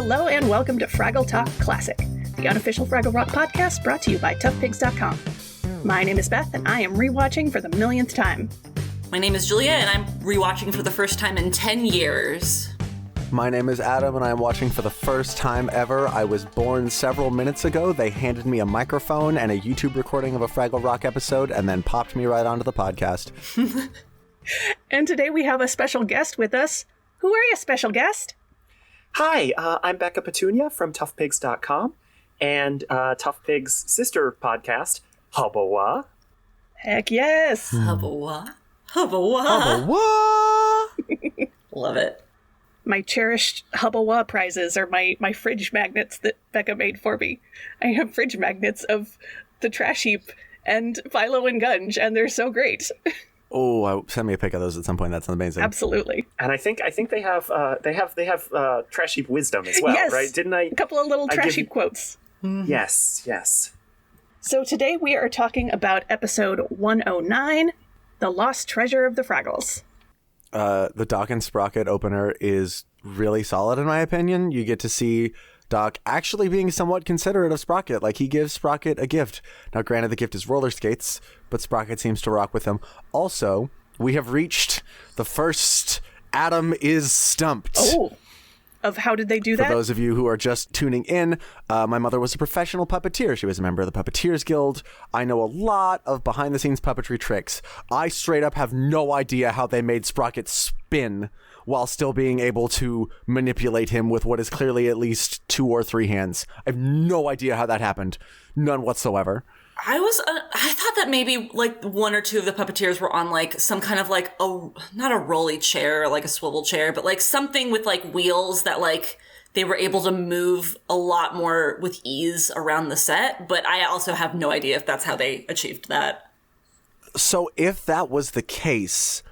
Hello and welcome to Fraggle Talk Classic, the unofficial Fraggle Rock podcast brought to you by toughpigs.com. My name is Beth and I am rewatching for the millionth time. My name is Julia and I'm rewatching for the first time in 10 years. My name is Adam and I'm watching for the first time ever. I was born several minutes ago. They handed me a microphone and a YouTube recording of a Fraggle Rock episode and then popped me right onto the podcast. And today we have a special guest with us. Who are you, special guest? Hi, I'm Becca Petunia from toughpigs.com and Tough Pigs' sister podcast, Hubba-Wah. Heck yes. Hubba-Wah. Hubba-Wah. Hubba-Wah. Love it. My cherished Hubba-Wah prizes are my fridge magnets that Becca made for me. I have fridge magnets of the Trash Heap and Philo and Gunge, and they're so great. Oh, send me a pic of those at some point. That's amazing. Absolutely. And I think they have Trash Heap wisdom as well, Yes. right? Didn't I? A couple of little Trash Heap quotes. Mm-hmm. Yes. So today we are talking about episode 109, The Lost Treasure of the Fraggles. The Doc and Sprocket opener is really solid in my opinion. You get to see Doc actually being somewhat considerate of Sprocket. Like, he gives Sprocket a gift. Now, granted, the gift is roller skates, but Sprocket seems to rock with him. Also, we have reached the first Adam is stumped. Oh, of how did they do that? For those of you who are just tuning in, my mother was a professional puppeteer. She was a member of the Puppeteers Guild. I know a lot of behind-the-scenes puppetry tricks. I straight up have no idea how they made Sprocket spin while still being able to manipulate him with what is clearly at least 2 or 3 hands. I have no idea how that happened. None whatsoever. I thought that maybe like 1 or 2 of the puppeteers were on like some kind of like not a rolly chair, like a swivel chair, but like something with like wheels that like they were able to move a lot more with ease around the set. But I also have no idea if that's how they achieved that. So if that was the case,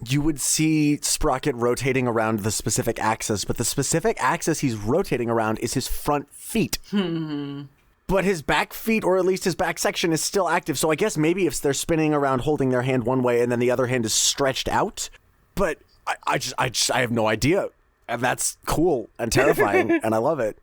you would see Sprocket rotating around the specific axis, but the specific axis he's rotating around is his front feet. But his back feet, or at least his back section, is still active. So I guess maybe if they're spinning around holding their hand one way and then the other hand is stretched out. But I have no idea. And that's cool and terrifying, and I love it.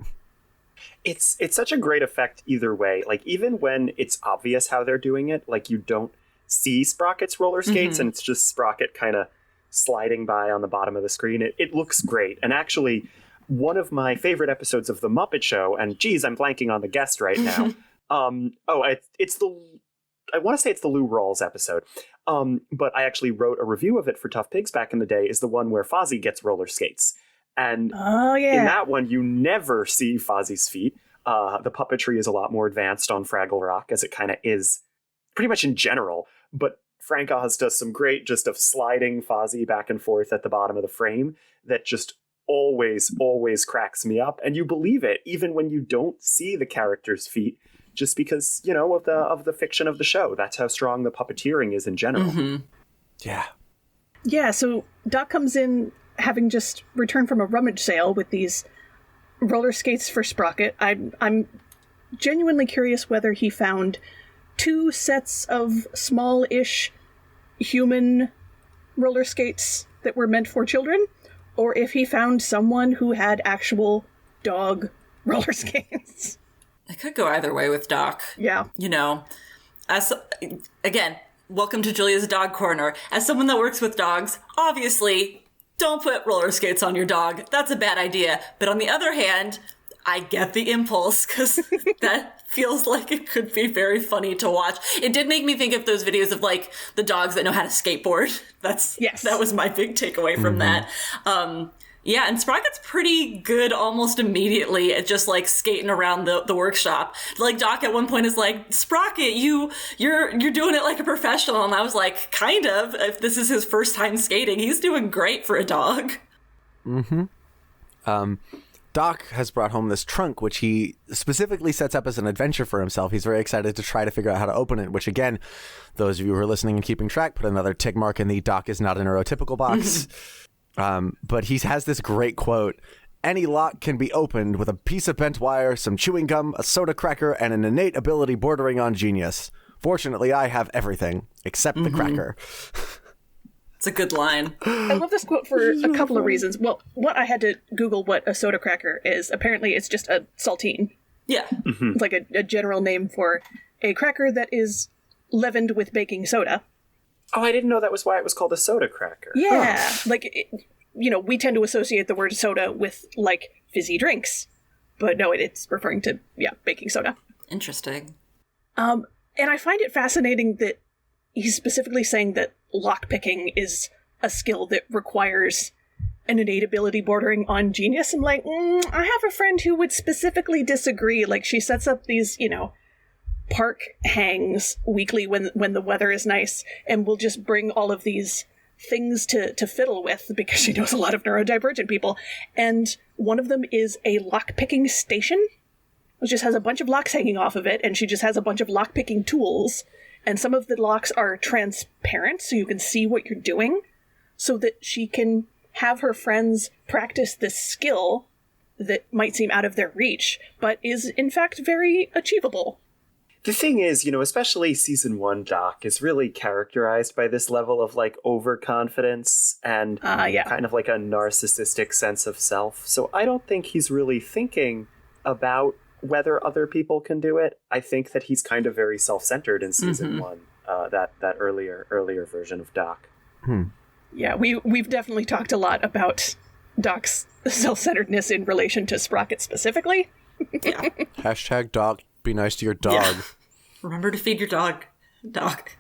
It's such a great effect either way. Like, even when it's obvious how they're doing it, like, you don't see Sprocket's roller skates and it's just Sprocket kind of sliding by on the bottom of the screen. It looks great. And actually, one of my favorite episodes of The Muppet Show, and geez, I'm blanking on the guest right now. I want to say it's the Lou Rawls episode. But I actually wrote a review of it for Tough Pigs back in the day, is the one where Fozzie gets roller skates. And in that one, you never see Fozzie's feet. The puppetry is a lot more advanced on Fraggle Rock, as it kind of is pretty much in general. But Frank Oz does some great just of sliding Fozzie back and forth at the bottom of the frame that just always cracks me up. And you believe it, even when you don't see the character's feet, just because, you know, of the fiction of the show. That's how strong the puppeteering is in general. Yeah, so Doc comes in having just returned from a rummage sale with these roller skates for Sprocket. I'm genuinely curious whether he found 2 sets of small-ish human roller skates that were meant for children, or if he found someone who had actual dog roller skates. It could go either way with Doc. Yeah. You know, again, welcome to Julia's Dog Corner. As someone that works with dogs, obviously, don't put roller skates on your dog. That's a bad idea. But on the other hand, I get the impulse, because that feels like it could be very funny to watch. It did make me think of those videos of like the dogs that know how to skateboard. That was my big takeaway from that. Yeah, and Sprocket's pretty good almost immediately at just like skating around the workshop. Like Doc at one point is like, Sprocket, you're doing it like a professional. And I was like, kind of. If this is his first time skating, he's doing great for a dog. Doc has brought home this trunk, which he specifically sets up as an adventure for himself. He's very excited to try to figure out how to open it, which, again, those of you who are listening and keeping track, put another tick mark in the Doc is not a neurotypical box. But he has this great quote: "Any lock can be opened with a piece of bent wire, some chewing gum, a soda cracker, and an innate ability bordering on genius. Fortunately, I have everything except the cracker." It's a good line. I love this quote for a couple of reasons. Well, one, I had to Google what a soda cracker is. Apparently, it's just a saltine. Yeah. It's like a general name for a cracker that is leavened with baking soda. Oh, I didn't know that was why it was called a soda cracker. Yeah. Like, we tend to associate the word soda with, like, fizzy drinks. But no, it's referring to, baking soda. Interesting. And I find it fascinating that he's specifically saying that lockpicking is a skill that requires an innate ability bordering on genius. I'm like, I have a friend who would specifically disagree. Like, she sets up these, park hangs weekly when the weather is nice, and will just bring all of these things to fiddle with because she knows a lot of neurodivergent people. And one of them is a lockpicking station, which just has a bunch of locks hanging off of it, and she just has a bunch of lockpicking tools. And some of the locks are transparent, so you can see what you're doing, so that she can have her friends practice this skill that might seem out of their reach, but is in fact very achievable. The thing is, especially season 1 Doc is really characterized by this level of like overconfidence and kind of like a narcissistic sense of self. So I don't think he's really thinking about whether other people can do it. I think that he's kind of very self-centered in season 1, that earlier version of Doc. Yeah, we've definitely talked a lot about Doc's self-centeredness in relation to Sprocket specifically. Yeah. Hashtag Doc, be nice to your dog. Yeah. Remember to feed your dog, Doc.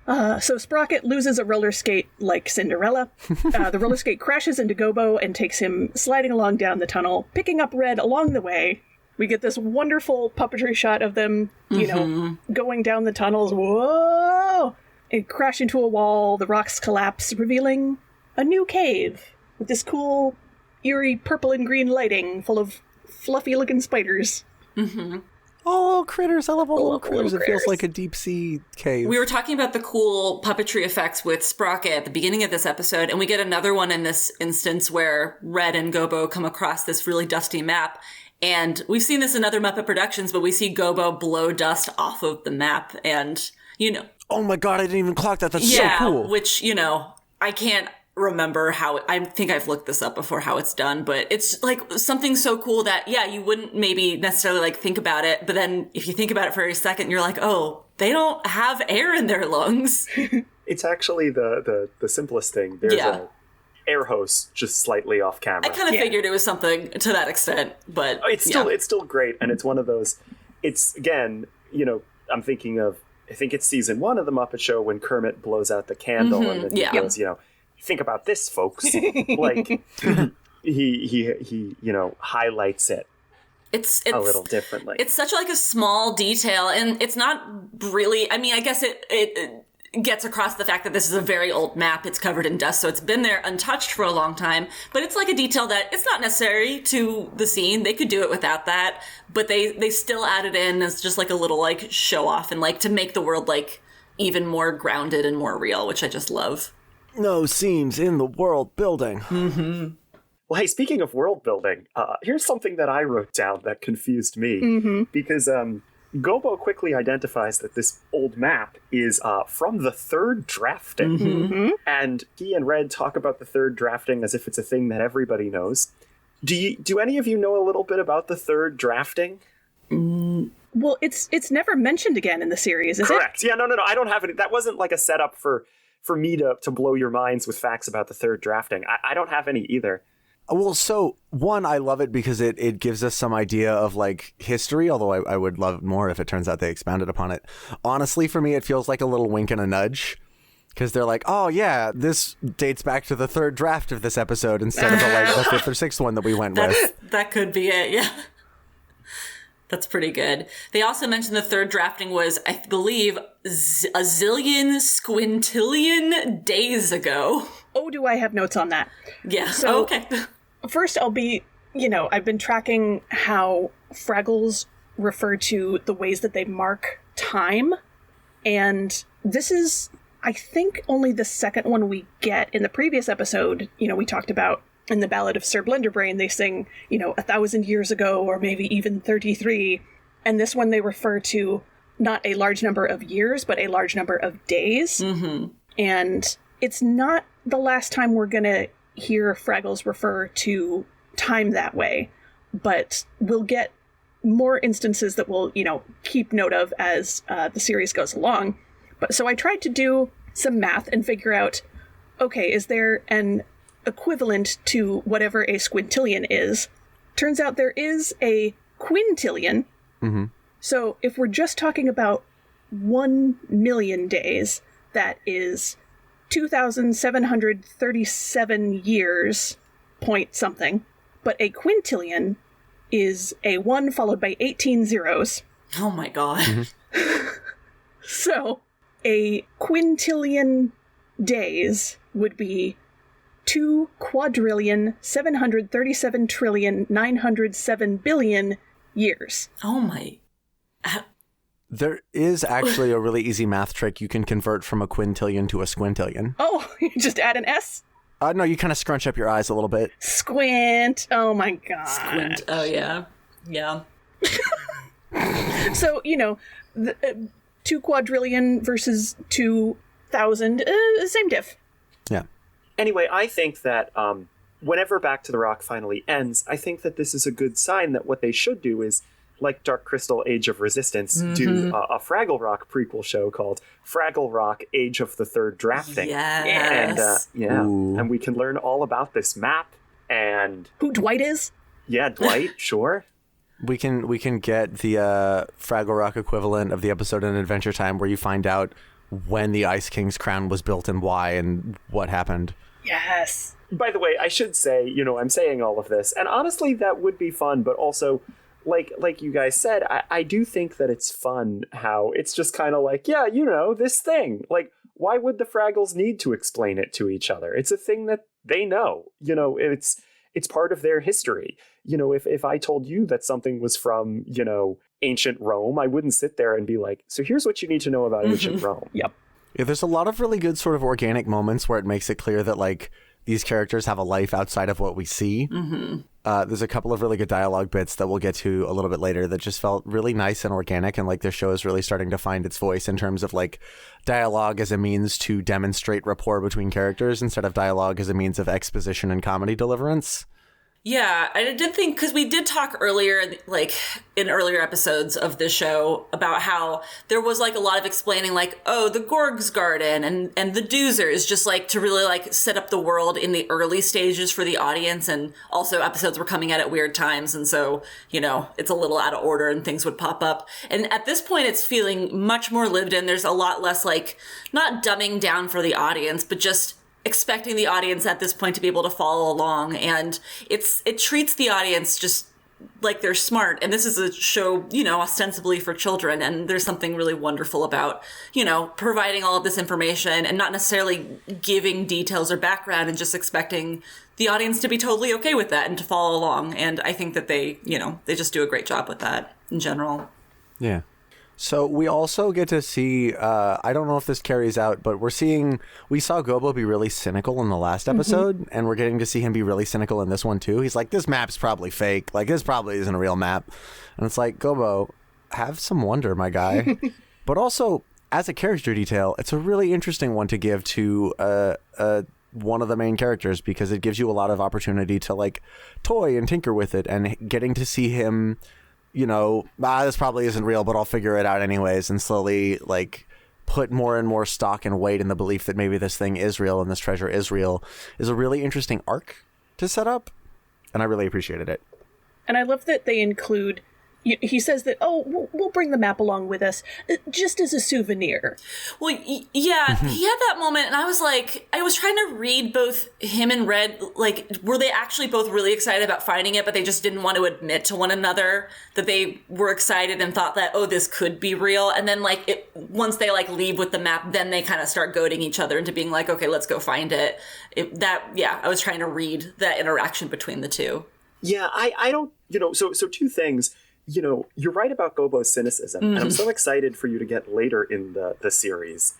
So Sprocket loses a roller skate like Cinderella. The roller skate crashes into Gobo and takes him sliding along down the tunnel, picking up Red along the way. We get this wonderful puppetry shot of them, going down the tunnels. Whoa! And crash into a wall. The rocks collapse, revealing a new cave with this cool, eerie purple and green lighting full of fluffy-looking spiders. Oh, little critters. I love all little critters. little It feels critters. like a deep sea cave. We were talking about the cool puppetry effects with Sprocket at the beginning of this episode, and we get another one in this instance where Red and Gobo come across this really dusty map. And we've seen this in other Muppet productions, but we see Gobo blow dust off of the map, and, Oh my god, I didn't even clock that. That's yeah, so cool. which, I can't remember how, I think I've looked this up before how it's done, but it's like something so cool that, you wouldn't maybe necessarily like think about it, but then if you think about it for a second, you're like, oh, they don't have air in their lungs. It's actually the simplest thing. There's a air hose just slightly off camera. I kind of figured it was something to that extent, but it's still great, and it's one of those. It's again, I'm thinking of. I think it's season 1 of the Muppet Show when Kermit blows out the candle, and then he goes, think about this, folks. Like he highlights it. It's a little differently. It's such like a small detail, and it's not really. I mean, I guess it gets across the fact that this is a very old map. It's covered in dust, so it's been there untouched for a long time. But it's like a detail that it's not necessary to the scene. They could do it without that, but they still add it in as just like a little like show off and like to make the world like even more grounded and more real, which I just love. No seams in the world building. Well, hey, speaking of world building, here's something that I wrote down that confused me because Gobo quickly identifies that this old map is from the third drafting. And he and Red talk about the third drafting as if it's a thing that everybody knows. Do any of you know a little bit about the third drafting? Well, it's never mentioned again in the series, is it? Correct. Yeah, no. I don't have any. That wasn't like a setup for me to blow your minds with facts about the third drafting. I don't have any either. Well, so one, I love it because it gives us some idea of like history, although I would love it more if it turns out they expounded upon it. Honestly, for me, it feels like a little wink and a nudge because they're like, oh yeah, this dates back to the third draft of this episode instead of the fifth or sixth one that we went with. That could be it, yeah. That's pretty good. They also mentioned the third drafting was, I believe, a zillion squintillion days ago. Oh, do I have notes on that? Yeah, So, okay. First, I'll be, I've been tracking how Fraggles refer to the ways that they mark time. And this is, I think, only the second one we get. In the previous episode, we talked about in the Ballad of Sir Blenderbrain, they sing, 1,000 years ago, or maybe even 33. And this one, they refer to not a large number of years, but a large number of days. And it's not the last time we're going to hear Fraggles refer to time that way, but we'll get more instances that we'll, keep note of as the series goes along. But so I tried to do some math and figure out, okay, is there an equivalent to whatever a squintillion is? Turns out there is a quintillion. Mm-hmm. So if we're just talking about 1 million days, that is 2,737 years, point something. But a quintillion is a 1 followed by 18 zeros. Oh my god. Mm-hmm. So a quintillion days would be 2,737,907,000,000,000 years. Oh my. There is actually a really easy math trick. You can convert from a quintillion to a squintillion. Oh, you just add an S? No, you kind of scrunch up your eyes a little bit. Squint. Oh my god. Squint. Oh yeah. Yeah. So, the, 2 quadrillion versus 2,000, same diff. Yeah. Anyway, I think that whenever Back to the Rock finally ends, I think that this is a good sign that what they should do is, like Dark Crystal Age of Resistance, do a Fraggle Rock prequel show called Fraggle Rock Age of the Third Drafting. Yes. And and we can learn all about this map and Who Dwight is? yeah, Dwight, sure. We can get the Fraggle Rock equivalent of the episode in Adventure Time where you find out when the Ice King's crown was built and why and what happened. Yes. By the way, I should say, I'm saying all of this, and honestly, that would be fun, but also, like you guys said, I do think that it's fun how it's just kind of like, yeah, this thing. Like, why would the Fraggles need to explain it to each other? It's a thing that they know. It's part of their history. If I told you that something was from, ancient Rome, I wouldn't sit there and be like, so here's what you need to know about ancient Rome. Yep. Yeah, there's a lot of really good sort of organic moments where it makes it clear that, like, these characters have a life outside of what we see. Mm-hmm. There's a couple of really good dialogue bits that we'll get to a little bit later that just felt really nice and organic, and like the show is really starting to find its voice in terms of like dialogue as a means to demonstrate rapport between characters instead of dialogue as a means of exposition and comedy deliverance. Yeah, I did think, because we did talk earlier, like in earlier episodes of this show, about how there was like a lot of explaining, like, oh, the Gorg's Garden and the Doozers, just like to really like set up the world in the early stages for the audience. And also episodes were coming out at weird times. And so, it's a little out of order and things would pop up. And at this point, it's feeling much more lived in. There's a lot less like, not dumbing down for the audience, but just expecting the audience at this point to be able to follow along, and it treats the audience just like they're smart. And this is a show, ostensibly for children, and there's something really wonderful about, providing all of this information and not necessarily giving details or background and just expecting the audience to be totally okay with that and to follow along. And I think that they just do a great job with that in general. Yeah. So we also get to see, I don't know if this carries out, but we saw Gobo be really cynical in the last episode, and we're getting to see him be really cynical in this one too. He's like, this map's probably fake. Like, this probably isn't a real map. And it's like, Gobo, have some wonder, my guy. But also, as a character detail, it's a really interesting one to give to one of the main characters, because it gives you a lot of opportunity to like toy and tinker with it, and getting to see him, this probably isn't real, but I'll figure it out anyways, and slowly like put more and more stock and weight in the belief that maybe this thing is real and this treasure is real, is a really interesting arc to set up, and I really appreciated it. And I love that they include, he says that, we'll bring the map along with us just as a souvenir. Well, yeah, he had that moment, and I was trying to read both him and Red, like, were they actually both really excited about finding it, but they just didn't want to admit to one another that they were excited and thought that, this could be real. And then, like, once they, like, leave with the map, then they kind of start goading each other into being like, okay, let's go find it. I was trying to read that interaction between the two. Yeah, I don't, so two things. You're right about Gobo's cynicism, and I'm so excited for you to get later in the series,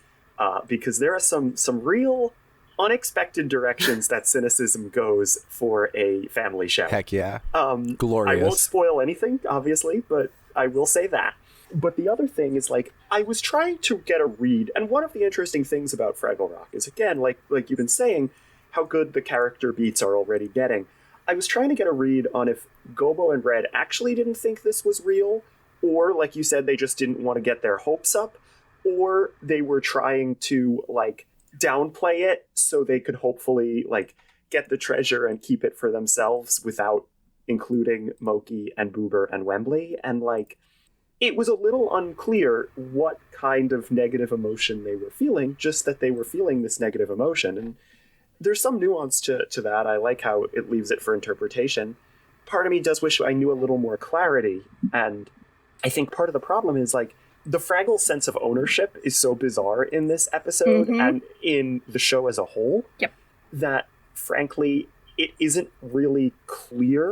because there are some real unexpected directions that cynicism goes for a family show. Heck yeah. Glorious. I won't spoil anything, obviously, but I will say that. But the other thing is, like, I was trying to get a read, and one of the interesting things about Fraggle Rock is, again, like you've been saying, how good the character beats are already getting. I was trying to get a read on if Gobo and Red actually didn't think this was real, or, like you said, they just didn't want to get their hopes up, or they were trying to, like, downplay it so they could hopefully, like, get the treasure and keep it for themselves without including Moki and Boober and Wembley. And, like, it was a little unclear what kind of negative emotion they were feeling, just that they were feeling this negative emotion. And there's some nuance to that. I like how it leaves it for interpretation. Part of me does wish I knew a little more clarity. And I think part of the problem is, like, the Fraggle sense of ownership is so bizarre in this episode and in the show as a whole that, frankly, it isn't really clear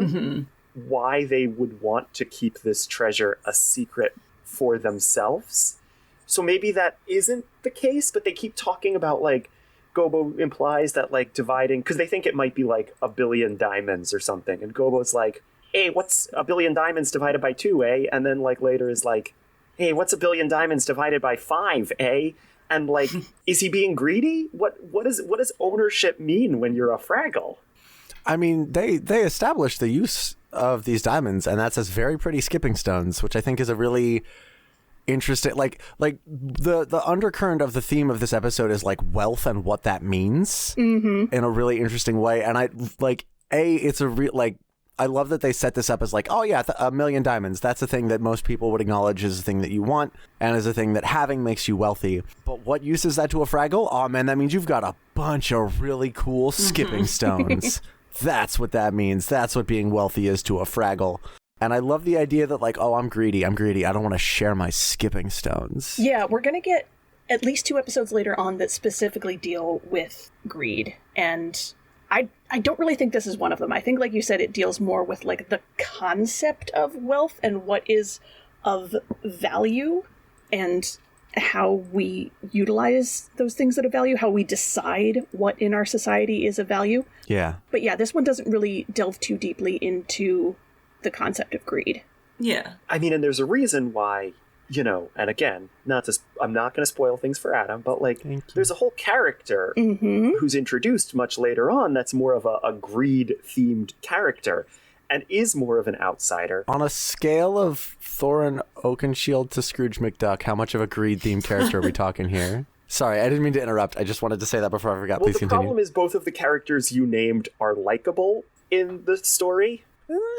why they would want to keep this treasure a secret for themselves. So maybe that isn't the case, but they keep talking about, like, Gobo implies that, like, dividing, because they think it might be like 1 billion diamonds or something, and Gobo's like, hey, what's 1 billion diamonds divided by 2, eh? And then, like, later is like, hey, what's 1 billion diamonds divided by 5, eh? And, like, is he being greedy? What does ownership mean when you're a Fraggle? I mean, they established the use of these diamonds, and that's as very pretty skipping stones, which I think is a really interesting, like the undercurrent of the theme of this episode is, like, wealth and what that means in a really interesting way. And I like, it's a real, like, I love that they set this up as, like, oh yeah, 1 million diamonds. That's a thing that most people would acknowledge is a thing that you want and is a thing that having makes you wealthy. But what use is that to a Fraggle? Oh man, that means you've got a bunch of really cool skipping stones. That's what that means. That's what being wealthy is to a Fraggle. And I love the idea that, like, oh, I'm greedy. I don't want to share my skipping stones. Yeah, we're going to get at least 2 episodes later on that specifically deal with greed. And I don't really think this is one of them. I think, like you said, it deals more with, like, the concept of wealth and what is of value and how we utilize those things that have value, how we decide what in our society is of value. Yeah. But yeah, this one doesn't really delve too deeply into the concept of greed. Yeah. I mean, and there's a reason why, you know, and again, I'm not going to spoil things for Adam, but, like, there's a whole character who's introduced much later on that's more of a greed-themed character and is more of an outsider. On a scale of Thorin Oakenshield to Scrooge McDuck, how much of a greed-themed character are we talking here? Sorry, I didn't mean to interrupt. I just wanted to say that before I forgot. Well, Please the continue. problem is both of the characters you named are likable in the story,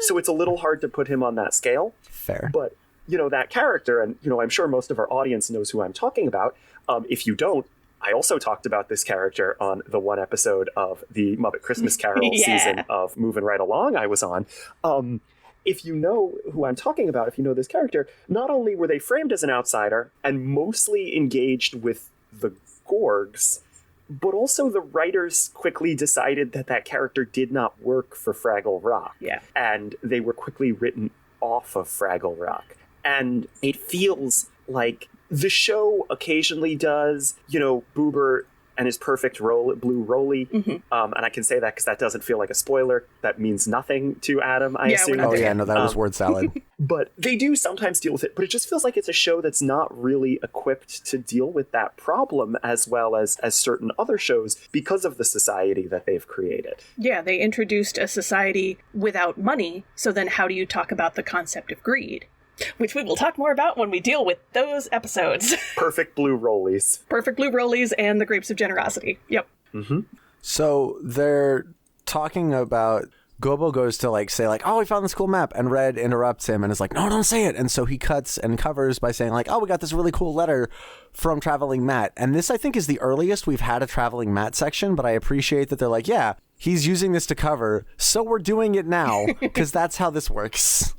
so it's a little hard to put him on that scale. Fair. But, you know, that character, and, you know, I'm sure most of our audience knows who I'm talking about. If you don't, I also talked about this character on the one episode of the Muppet Christmas Carol season of Moving Right Along I was on. If you know who I'm talking about, if you know this character, not only were they framed as an outsider and mostly engaged with the Gorgs, but also the writers quickly decided that that character did not work for Fraggle Rock. Yeah. And they were quickly written off of Fraggle Rock. And it feels like the show occasionally does, you know, Boober and his perfect blue rolly. And I can say that because that doesn't feel like a spoiler. That means nothing to Adam, I assume. Oh, yeah, no, that was word salad. But they do sometimes deal with it. But it just feels like it's a show that's not really equipped to deal with that problem as well as certain other shows because of the society that they've created. Yeah, they introduced a society without money, so then how do you talk about the concept of greed? Which we will talk more about when we deal with those episodes. Perfect blue rollies. Perfect blue rollies and the grapes of generosity. Yep. So they're talking about, Gobo goes to, like, say, like, oh, we found this cool map, and Red interrupts him and is like, no, don't say it. And so he cuts and covers by saying, like, oh, we got this really cool letter from Traveling Matt. And this, I think, is the earliest we've had a Traveling Matt section, but I appreciate that they're like, yeah, he's using this to cover, so we're doing it now, because that's how this works.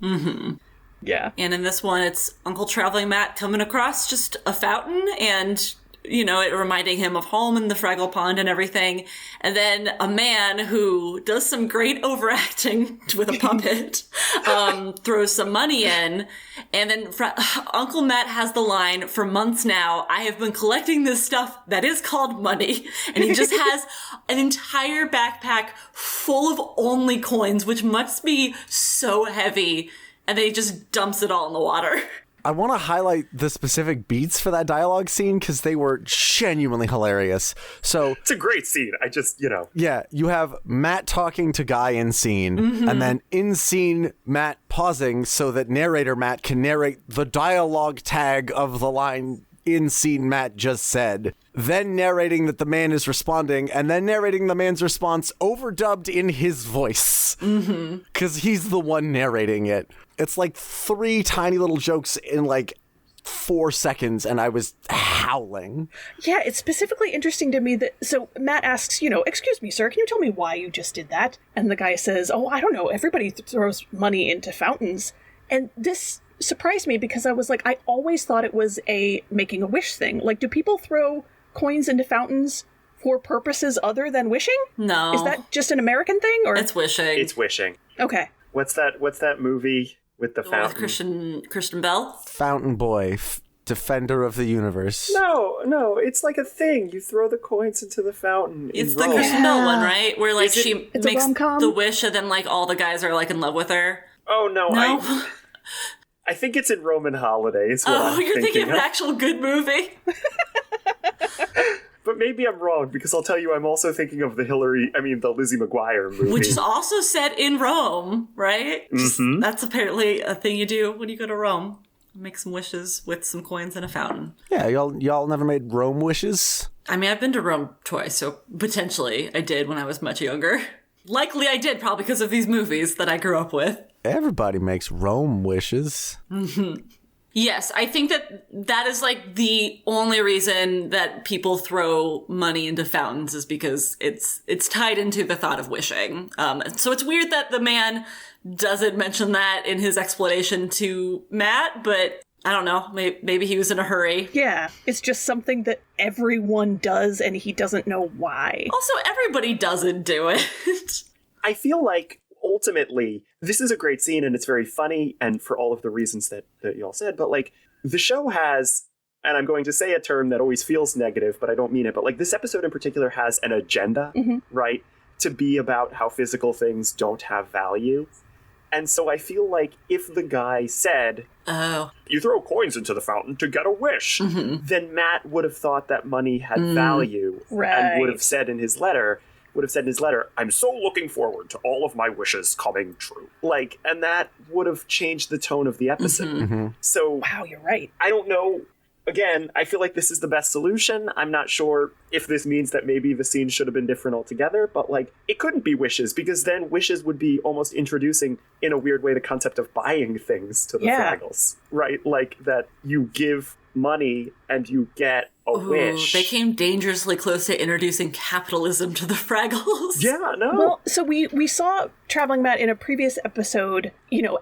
Yeah. And in this one, it's Uncle Traveling Matt coming across just a fountain and, you know, it reminding him of home and the Fraggle Pond and everything. And then a man who does some great overacting with a puppet, throws some money in. And then Uncle Matt has the line, for months now, I have been collecting this stuff that is called money. And he just has an entire backpack full of only coins, which must be so heavy. And then he just dumps it all in the water. I want to highlight the specific beats for that dialogue scene because they were genuinely hilarious. So It's a great scene. I just, yeah, you have Matt talking to Guy in scene, and then in scene Matt pausing so that narrator Matt can narrate the dialogue tag of the line in scene Matt just said, then narrating that the man is responding, and then narrating the man's response overdubbed in his voice because he's the one narrating it. It's like 3 tiny little jokes in like 4 seconds, and I was howling. Yeah, it's specifically interesting to me that, so Matt asks, excuse me, sir, can you tell me why you just did that? And the guy says, oh, I don't know, everybody throws money into fountains. And this surprised me because I was like, I always thought it was a making a wish thing. Like, do people throw coins into fountains for purposes other than wishing? No. Is that just an American thing? Or It's wishing. It's wishing. Okay. What's that movie with the fountain? With Christian Bell? Fountain Boy, defender of the universe. No, it's like a thing. You throw the coins into the fountain. It's in the Rome. Christian Bell one, right? Where like she It's a makes rom-com? the wish and then like all the guys are like in love with her. Oh no, No? I think it's in Roman Holidays. You're thinking of an actual good movie? But maybe I'm wrong because I'll tell you, I'm also thinking of the Lizzie McGuire movie, Which is also set in Rome, right? That's apparently a thing you do when you go to Rome. Make some wishes with some coins and a fountain. Yeah, y'all never made Rome wishes? I mean, I've been to Rome twice, so potentially I did when I was much younger. Likely I did, probably because of these movies that I grew up with. Everybody makes Rome wishes. Yes, I think that is like the only reason that people throw money into fountains is because it's tied into the thought of wishing. So it's weird that the man doesn't mention that in his explanation to Matt, but I don't know, maybe he was in a hurry. Yeah, it's just something that everyone does and he doesn't know why. Also, everybody doesn't do it. I feel like ultimately this is a great scene and it's very funny and for all of the reasons that y'all said, but like the show has, and I'm going to say a term that always feels negative, but I don't mean it, but like this episode in particular has an agenda, right? To be about how physical things don't have value. And so I feel like if the guy said, you throw coins into the fountain to get a wish, then Matt would have thought that money had value and would have said in his letter, I'm so looking forward to all of my wishes coming true. Like, and that would have changed the tone of the episode. So, Wow, you're right. I don't know. Again, I feel like this is the best solution. I'm not sure if this means that maybe the scene should have been different altogether, but like, it couldn't be wishes because then wishes would be almost introducing, in a weird way, the concept of buying things to the Fraggles, right? Like that you give money and you get a wish. They came dangerously close to introducing capitalism to the Fraggles. Yeah, no. Well, so we saw Traveling Matt in a previous episode,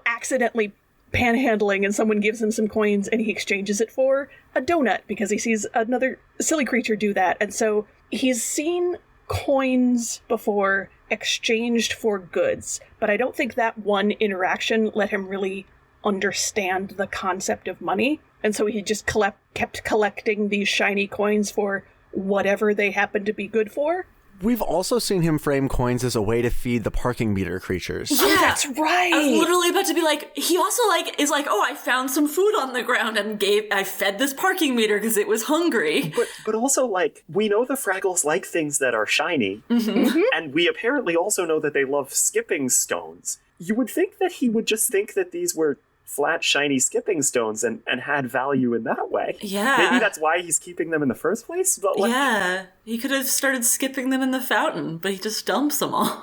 accidentally panhandling and someone gives him some coins and he exchanges it for a donut because he sees another silly creature do that. And so he's seen coins before exchanged for goods, but I don't think that one interaction let him really understand the concept of money. And so he just kept collecting these shiny coins for whatever they happen to be good for. We've also seen him frame coins as a way to feed the parking meter creatures. Yeah, that's right. I was literally about to be like, he also is like, oh, I found some food on the ground and I fed this parking meter because it was hungry. But also, like, we know the Fraggles like things that are shiny, and we apparently also know that they love skipping stones. You would think that he would just think that these were flat, shiny skipping stones and had value in that way. Yeah. Maybe that's why he's keeping them in the first place, but like... Yeah, he could have started skipping them in the fountain, but he just dumps them all.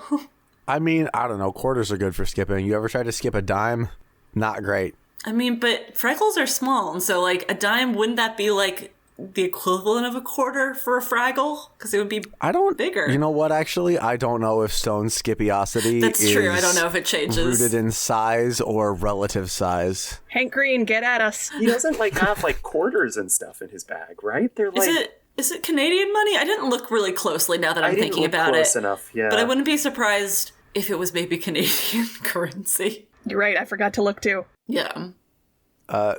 I mean, I don't know, quarters are good for skipping. You ever tried to skip a dime? Not great. I mean, but Fraggles are small, and so like a dime, wouldn't that be like the equivalent of a quarter for a Fraggle? Because it would be bigger. You know what, actually? I don't know if stone skipiosity That's true. I don't know if it changes. Rooted in size or relative size. Hank Green, get at us. He doesn't like have like quarters and stuff in his bag, right? They're like... Is it Canadian money? I didn't look really closely now that I'm thinking about close it. Enough, yeah. But I wouldn't be surprised if it was maybe Canadian currency. You're right, I forgot to look too. Yeah.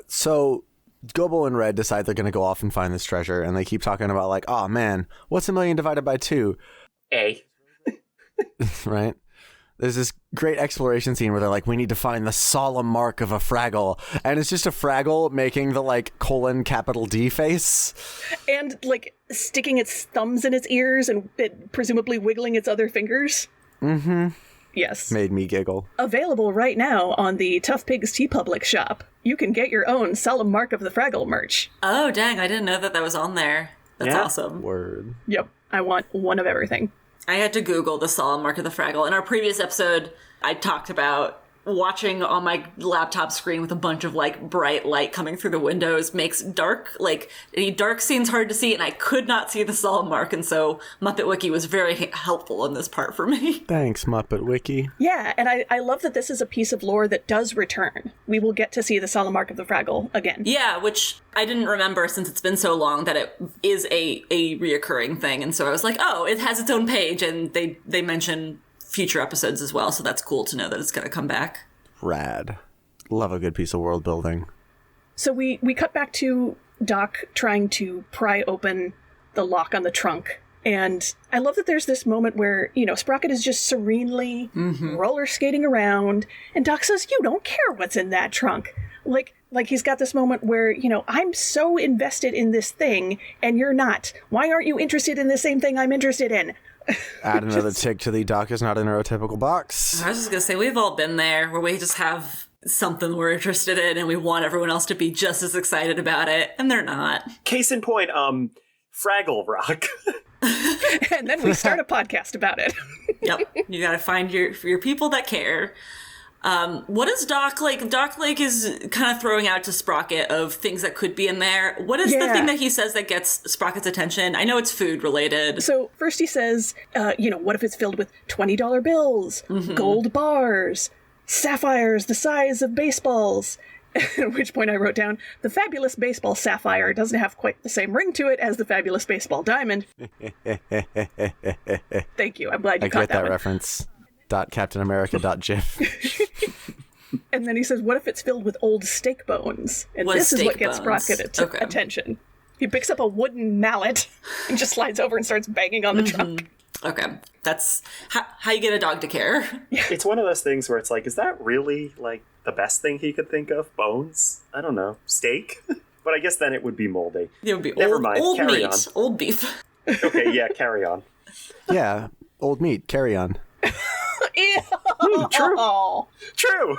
So Gobo and Red decide they're going to go off and find this treasure, and they keep talking about like, oh man, what's 1 million divided by 2? A. Right? There's this great exploration scene where they're like, we need to find the solemn mark of a Fraggle. And it's just a Fraggle making the, like, $D face. And, like, sticking its thumbs in its ears and presumably wiggling its other fingers. Mm-hmm. Yes. Made me giggle. Available right now on the Tough Pigs TeePublic shop. You can get your own solemn mark of the Fraggle merch. Oh, dang. I didn't know that was on there. That's awesome. Word. Yep. I want one of everything. I had to Google the solemn mark of the Fraggle. In our previous episode, I talked about watching on my laptop screen with a bunch of, like, bright light coming through the windows makes dark scenes hard to see, and I could not see the solemn mark, and so Muppet Wiki was very helpful in this part for me. Thanks, Muppet Wiki. Yeah, and I love that this is a piece of lore that does return. We will get to see the solemn mark of the Fraggle again. Yeah, which I didn't remember since it's been so long that it is a reoccurring thing, and so I was like, oh, it has its own page, and they mention future episodes as well, so that's cool to know that it's going to come back. Rad. Love a good piece of world building. So we cut back to Doc trying to pry open the lock on the trunk. And I love that there's this moment where, Sprocket is just serenely roller skating around, and Doc says, you don't care what's in that trunk. Like he's got this moment where, I'm so invested in this thing, and you're not. Why aren't you interested in the same thing I'm interested in? Add another tick to the Doc is not a neurotypical box. I was just going to say, we've all been there where we just have something we're interested in and we want everyone else to be just as excited about it, and they're not. Case in point, Fraggle Rock. And then we start a podcast about it. Yep. You got to find your people that care. What is Doc like? Doc Lake is kind of throwing out to Sprocket of things that could be in there. What is the thing that he says that gets Sprocket's attention? I know it's food related. So first he says, what if it's filled with $20 bills, gold bars, sapphires the size of baseballs? At which point I wrote down, the fabulous baseball sapphire doesn't have quite the same ring to it as the fabulous baseball diamond. Thank you. I'm glad you caught that one. reference. CaptainAmerica.gif. And then he says, what if it's filled with old steak bones? And this is what gets Sprocket attention. He picks up a wooden mallet and just slides over and starts banging on the trunk. Okay. That's how you get a dog to care. It's one of those things where it's like, is that really, like, the best thing he could think of? Bones? I don't know. Steak? But I guess then it would be moldy. It would be Never mind. Old Carry meat. on. Old beef. Okay, yeah, carry on. Yeah, old meat. Carry on. True.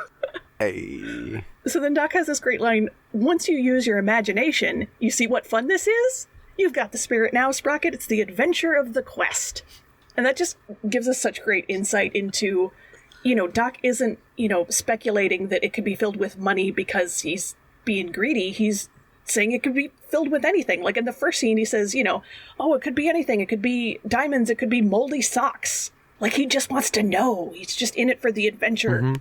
Hey. So then Doc has this great line, once you use your imagination, you see what fun this is? You've got the spirit now, Sprocket. It's the adventure of the quest. And that just gives us such great insight into, Doc isn't, speculating that it could be filled with money because he's being greedy. He's saying it could be filled with anything. Like in the first scene, he says, oh, it could be anything. It could be diamonds. It could be moldy socks. Like, he just wants to know. He's just in it for the adventure.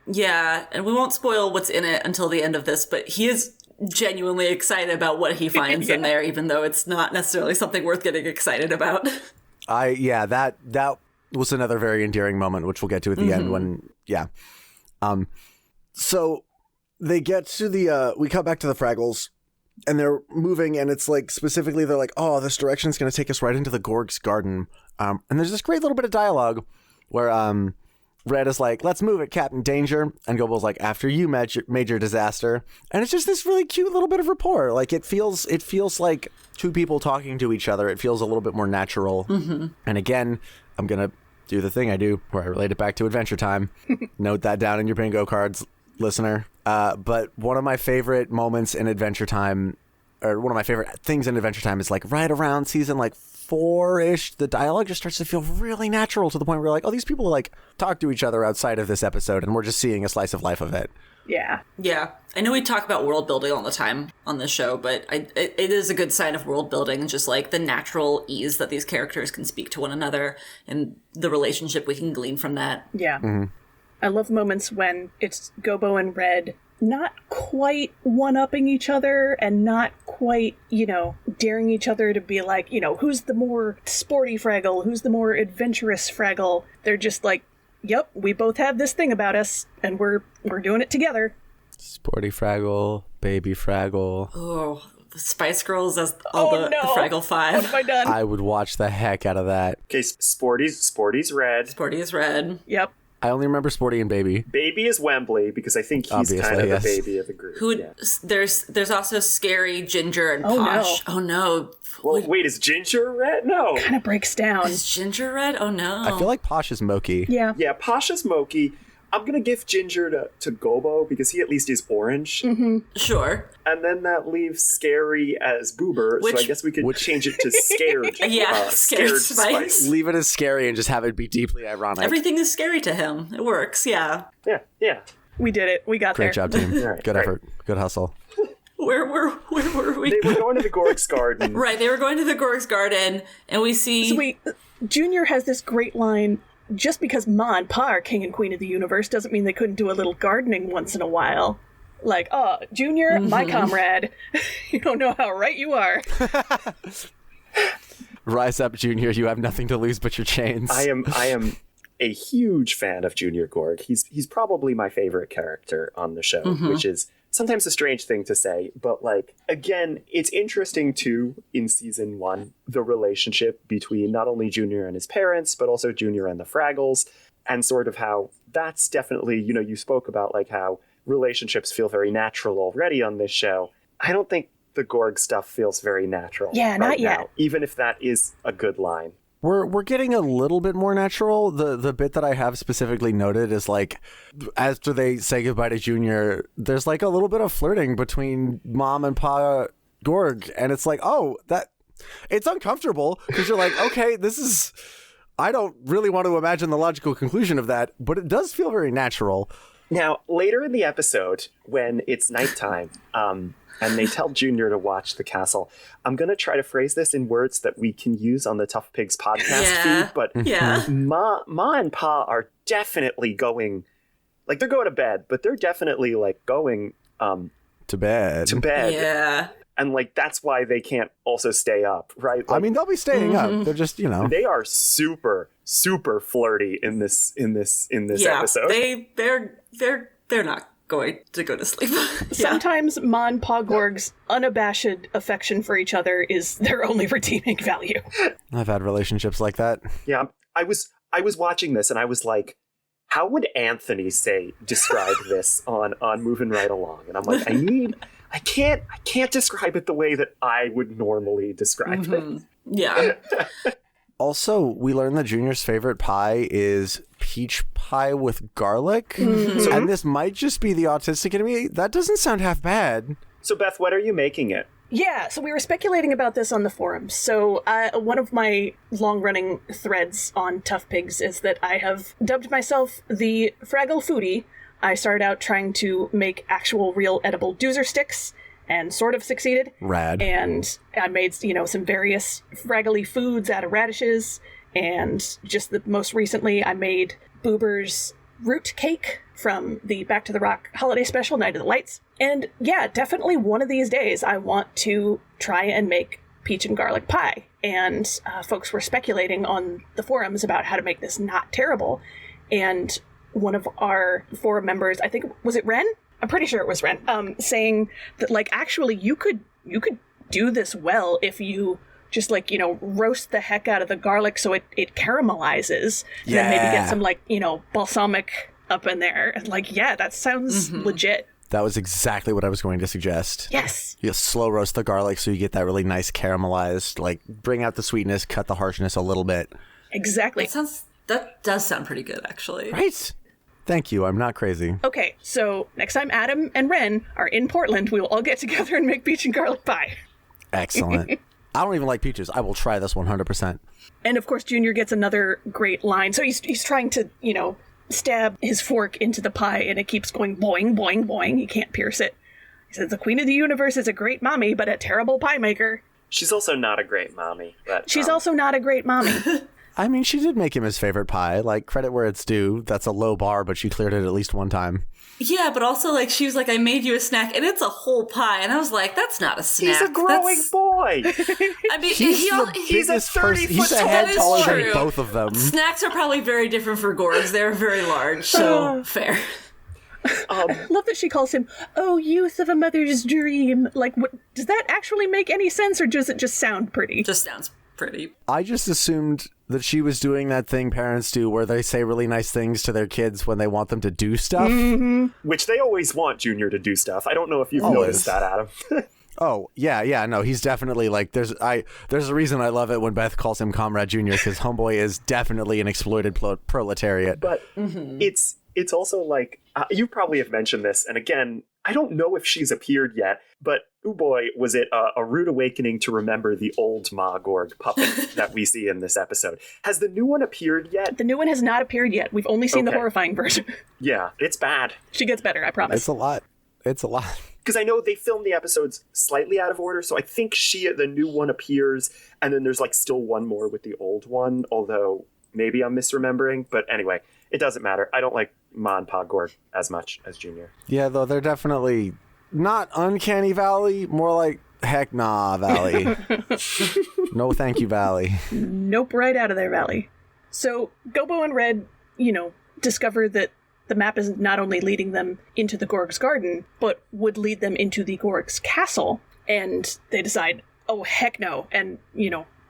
Yeah, and we won't spoil what's in it until the end of this, but he is genuinely excited about what he finds in there, even though it's not necessarily something worth getting excited about. That was another very endearing moment, which we'll get to at the end when, so they get to we cut back to the Fraggles, and they're moving, and it's like, specifically, they're like, oh, this direction's going to take us right into the Gorg's garden. And there's this great little bit of dialogue where Red is like, let's move it, Captain Danger. And Gobel's like, after you, Major Disaster. And it's just this really cute little bit of rapport. Like, it feels like two people talking to each other. It feels a little bit more natural. And again, I'm going to do the thing I do where I relate it back to Adventure Time. Note that down in your bingo cards, listener. But one of my favorite moments in Adventure Time, or one of my favorite things in Adventure Time, is like right around season like 4-ish, the dialogue just starts to feel really natural to the point where we're like, oh, these people like talk to each other outside of this episode, and we're just seeing a slice of life of it. Yeah. I know we talk about world building all the time on this show, but it is a good sign of world building, just like the natural ease that these characters can speak to one another and the relationship we can glean from that. Yeah. I love moments when it's Gobo and Red not quite one-upping each other and not quite, daring each other to be like, who's the more sporty Fraggle, who's the more adventurous Fraggle. They're just like, yep, we both have this thing about us, and we're doing it together. Sporty Fraggle, baby Fraggle. Oh, Spice Girls as all Oh, the no. Fraggle Five. What have I done? I would watch the heck out of that. Okay, Sporty's red. Sporty is red. Yep. I only remember Sporty and Baby. Baby is Wembley because I think he's Obviously, kind of yes. the baby of the group. Who? Yeah. There's also Scary, Ginger, and Oh, no. Posh. Oh no. Well, wait, is Ginger red? No. Kind of breaks down. Is Ginger red? Oh no. I feel like Posh is Moki. Yeah. Yeah, Pasha's Moki. I'm going to give Ginger to Gobo because he at least is orange. Sure. And then that leaves Scary as Boober, so I Which- guess we could change it to Scared. Yeah, Scared Scared Spice. Leave it as scary and just have it be deeply ironic. Everything is scary to him. It works. Yeah. Yeah. We did it. We got there. Great job, team. right, Good right. effort. Good hustle. Where were we? They were going to the Gorg's garden. Right. They were going to the Gorg's garden, and we see. So Junior has this great line. Just because Ma and Pa are king and queen of the universe doesn't mean they couldn't do a little gardening once in a while. Like, oh, Junior, my comrade, you don't know how right you are. Rise up, Junior. You have nothing to lose but your chains. I am a huge fan of Junior Gorg. He's probably my favorite character on the show, which is sometimes a strange thing to say, but like, again, it's interesting too in season 1, the relationship between not only Junior and his parents, but also Junior and the Fraggles, and sort of how that's definitely, you spoke about like how relationships feel very natural already on this show. I don't think the Gorg stuff feels very natural. Yeah, not right yet. now, even if that is a good line. We're getting a little bit more natural. The bit that I have specifically noted is like after they say goodbye to Junior, there's like a little bit of flirting between Mom and Pa Gorg, and it's like, oh, that it's uncomfortable because you're like, okay, this is. I don't really want to imagine the logical conclusion of that, but it does feel very natural. Now, later in the episode, when it's nighttime, and they tell Junior to watch the castle, I'm going to try to phrase this in words that we can use on the Tough Pigs podcast feed, but Yeah. Ma and Pa are definitely going, like, they're going to bed, but they're definitely, like, going To bed. to bed. Yeah. And, like, that's why they can't also stay up, right? I Like, mean, they'll be staying up. They're just, they are super, super flirty in this Yeah. episode. They're not going to go to sleep. Yeah. Sometimes Ma and Pa Gorg's unabashed affection for each other is their only redeeming value. I've had relationships like that. Yeah, I was watching this and I was like, how would Anthony describe this on Moving Right Along? And I'm like, I can't describe it the way that I would normally describe it. Yeah. Also, we learned that Junior's favorite pie is peach pie with garlic. And this might just be the autistic in me. That doesn't sound half bad. So Beth, what are you making it? Yeah, so we were speculating about this on the forums. So one of my long-running threads on Tough Pigs is that I have dubbed myself the Fraggle Foodie. I started out trying to make actual real edible doozer sticks and sort of succeeded. Rad. And I made, some various Fraggly foods out of radishes. And just most recently, I made Boober's root cake from the Back to the Rock holiday special, Night of the Lights. And yeah, definitely one of these days, I want to try and make peach and garlic pie. And folks were speculating on the forums about how to make this not terrible. And one of our forum members, I think, was it Ren? I'm pretty sure it was Ren, saying that, like, actually you could do this well if you just, like, roast the heck out of the garlic so it caramelizes. And then maybe get some, like, balsamic up in there. And, like, yeah, that sounds legit. That was exactly what I was going to suggest. Yes. You slow roast the garlic so you get that really nice caramelized, like, bring out the sweetness, cut the harshness a little bit. Exactly. That does sound pretty good, actually. Right? Thank you. I'm not crazy. Okay, so next time Adam and Ren are in Portland, we will all get together and make peach and garlic pie. Excellent. I don't even like peaches. I will try this 100%. And of course, Junior gets another great line. So he's trying to, stab his fork into the pie, and it keeps going boing, boing, boing. He can't pierce it. He says, the queen of the universe is a great mommy, but a terrible pie maker. She's also not a great mommy. But, She's also not a great mommy. I mean, she did make him his favorite pie. Like, credit where it's due. That's a low bar, but she cleared it at least one time. Yeah, but also, like, she was like, I made you a snack, and it's a whole pie. And I was like, that's not a snack. He's a growing boy. I mean, He's he's a 30-foot He's a tall- head That is taller true. than both of them. Snacks are probably very different for Gorgs. They're very large, so fair. Love that she calls him, oh, youth of a mother's dream. Like, what, does that actually make any sense, or does it just sound pretty? Just sounds pretty. I just assumed that she was doing that thing parents do where they say really nice things to their kids when they want them to do stuff. Mm-hmm. Which they always want Junior to do stuff. I don't know if you've Always. noticed that, Adam. Oh, yeah, no, he's definitely like, there's a reason I love it when Beth calls him Comrade Junior, because Homeboy is definitely an exploited proletariat. But it's also like, you probably have mentioned this, and again, I don't know if she's appeared yet, but oh boy, was it a rude awakening to remember the old Ma Gorg puppet that we see in this episode. Has the new one appeared yet? The new one has not appeared yet. We've only seen the Okay. horrifying version. Yeah, it's bad. She gets better, I promise. It's a lot. Because I know they filmed the episodes slightly out of order, so I think the new one appears, and then there's like still one more with the old one, although maybe I'm misremembering. But anyway, it doesn't matter. I don't like Ma and Pa Gorg as much as Junior. Yeah, though they're definitely not Uncanny Valley, more like heck nah Valley. No thank you Valley. Nope, right out of there, Valley. So Gobo and Red, discover that the map is not only leading them into the Gorg's garden, but would lead them into the Gorg's castle. And they decide, oh, heck no, and,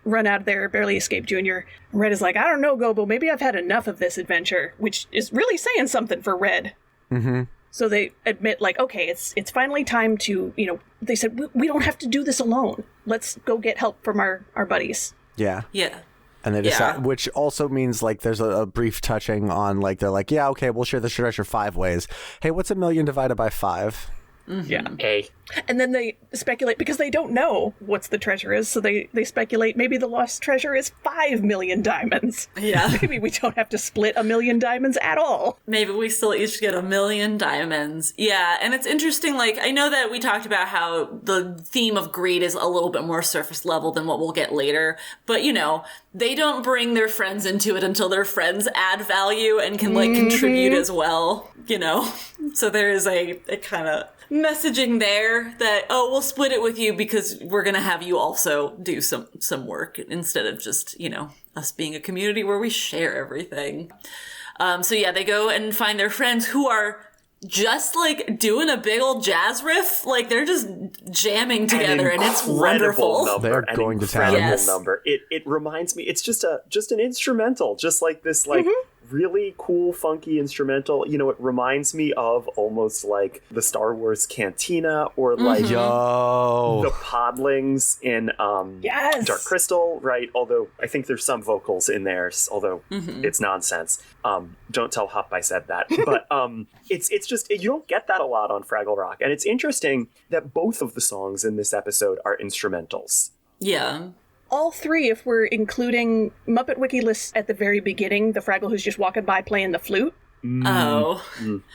run out of there, barely escape Junior. Red is like, I don't know, Gobo, maybe I've had enough of this adventure, which is really saying something for Red. Mm-hmm. So they admit, like, okay, it's finally time to, they said, we don't have to do this alone. Let's go get help from our buddies. Yeah. Yeah. And they decide, which also means like there's a brief touching on like they're like, yeah, okay, we'll share the treasure 5 ways. Hey, what's 1,000,000 divided by 5? Mm-hmm. Yeah. Hey. And then they speculate, because they don't know what's the treasure is, so they speculate maybe the lost treasure is 5 million diamonds. Yeah. Maybe we don't have to split 1,000,000 diamonds at all. Maybe we still each get 1,000,000 diamonds. Yeah, and it's interesting, like, I know that we talked about how the theme of greed is a little bit more surface level than what we'll get later, but, they don't bring their friends into it until their friends add value and can, like, contribute as well, So there is a kind of messaging there that, oh, we'll split it with you because we're going to have you also do some work instead of just, us being a community where we share everything. So yeah, they go and find their friends who are just like doing a big old jazz riff. Like they're just jamming together and it's wonderful. They're going to town. Yes. Number. It reminds me, it's just an instrumental, just like this, like, really cool, funky instrumental. It reminds me of almost like the Star Wars Cantina or like the Podlings in Yes. Dark Crystal, right? Although I think there's some vocals in there, although it's nonsense. Don't tell Hup I said that. But it's just, you don't get that a lot on Fraggle Rock. And it's interesting that both of the songs in this episode are instrumentals. Yeah. All 3, if we're including Muppet Wiki lists at the very beginning, the Fraggle who's just walking by playing the flute. Oh.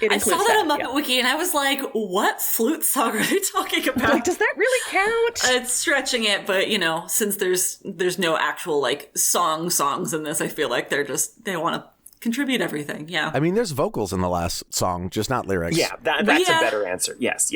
It I saw includes that on Muppet yeah. Wiki and I was like, what flute song are they talking about? Like, does that really count? It's stretching it, but since there's no actual like songs in this, I feel like they want to contribute everything. Yeah. I mean, there's vocals in the last song, just not lyrics. Yeah, that's a better answer. Yes.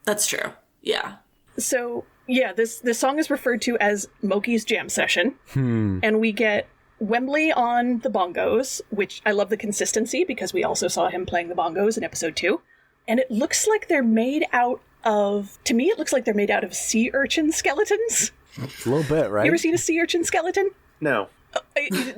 That's true. Yeah. So, yeah, this song is referred to as Moki's Jam Session. And we get Wembley on the bongos, which I love the consistency because we also saw him playing the bongos in episode 2. And it looks like they're made out of, to me, it looks like they're made out of sea urchin skeletons. A little bit, right? You ever seen a sea urchin skeleton? No.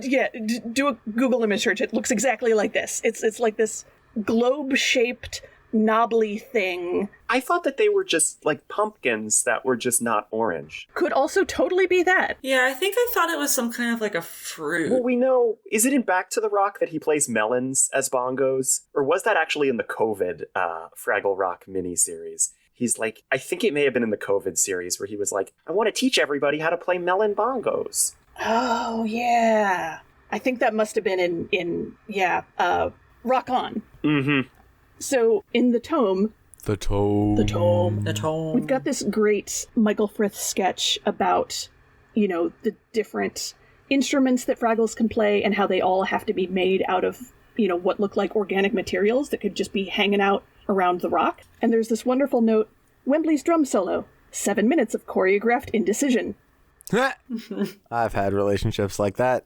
Yeah, do a Google image search. It looks exactly like this. It's like this globe-shaped, knobbly thing. I thought that they were just like pumpkins that were just not orange. Could also totally be that. Yeah, I think I thought it was some kind of like a fruit. Well, we know, is it in Back to the Rock that he plays melons as bongos? Or was that actually in the COVID Fraggle Rock miniseries? He's like, I think it may have been in the COVID series where he was like, I want to teach everybody how to play melon bongos. Oh, yeah. I think that must have been in Rock On. Mm-hmm. So, in the tome, The tome. we've got this great Michael Frith sketch about, the different instruments that Fraggles can play and how they all have to be made out of, what look like organic materials that could just be hanging out around the rock. And there's this wonderful note, Wembley's drum solo, 7 minutes of choreographed indecision. I've had relationships like that.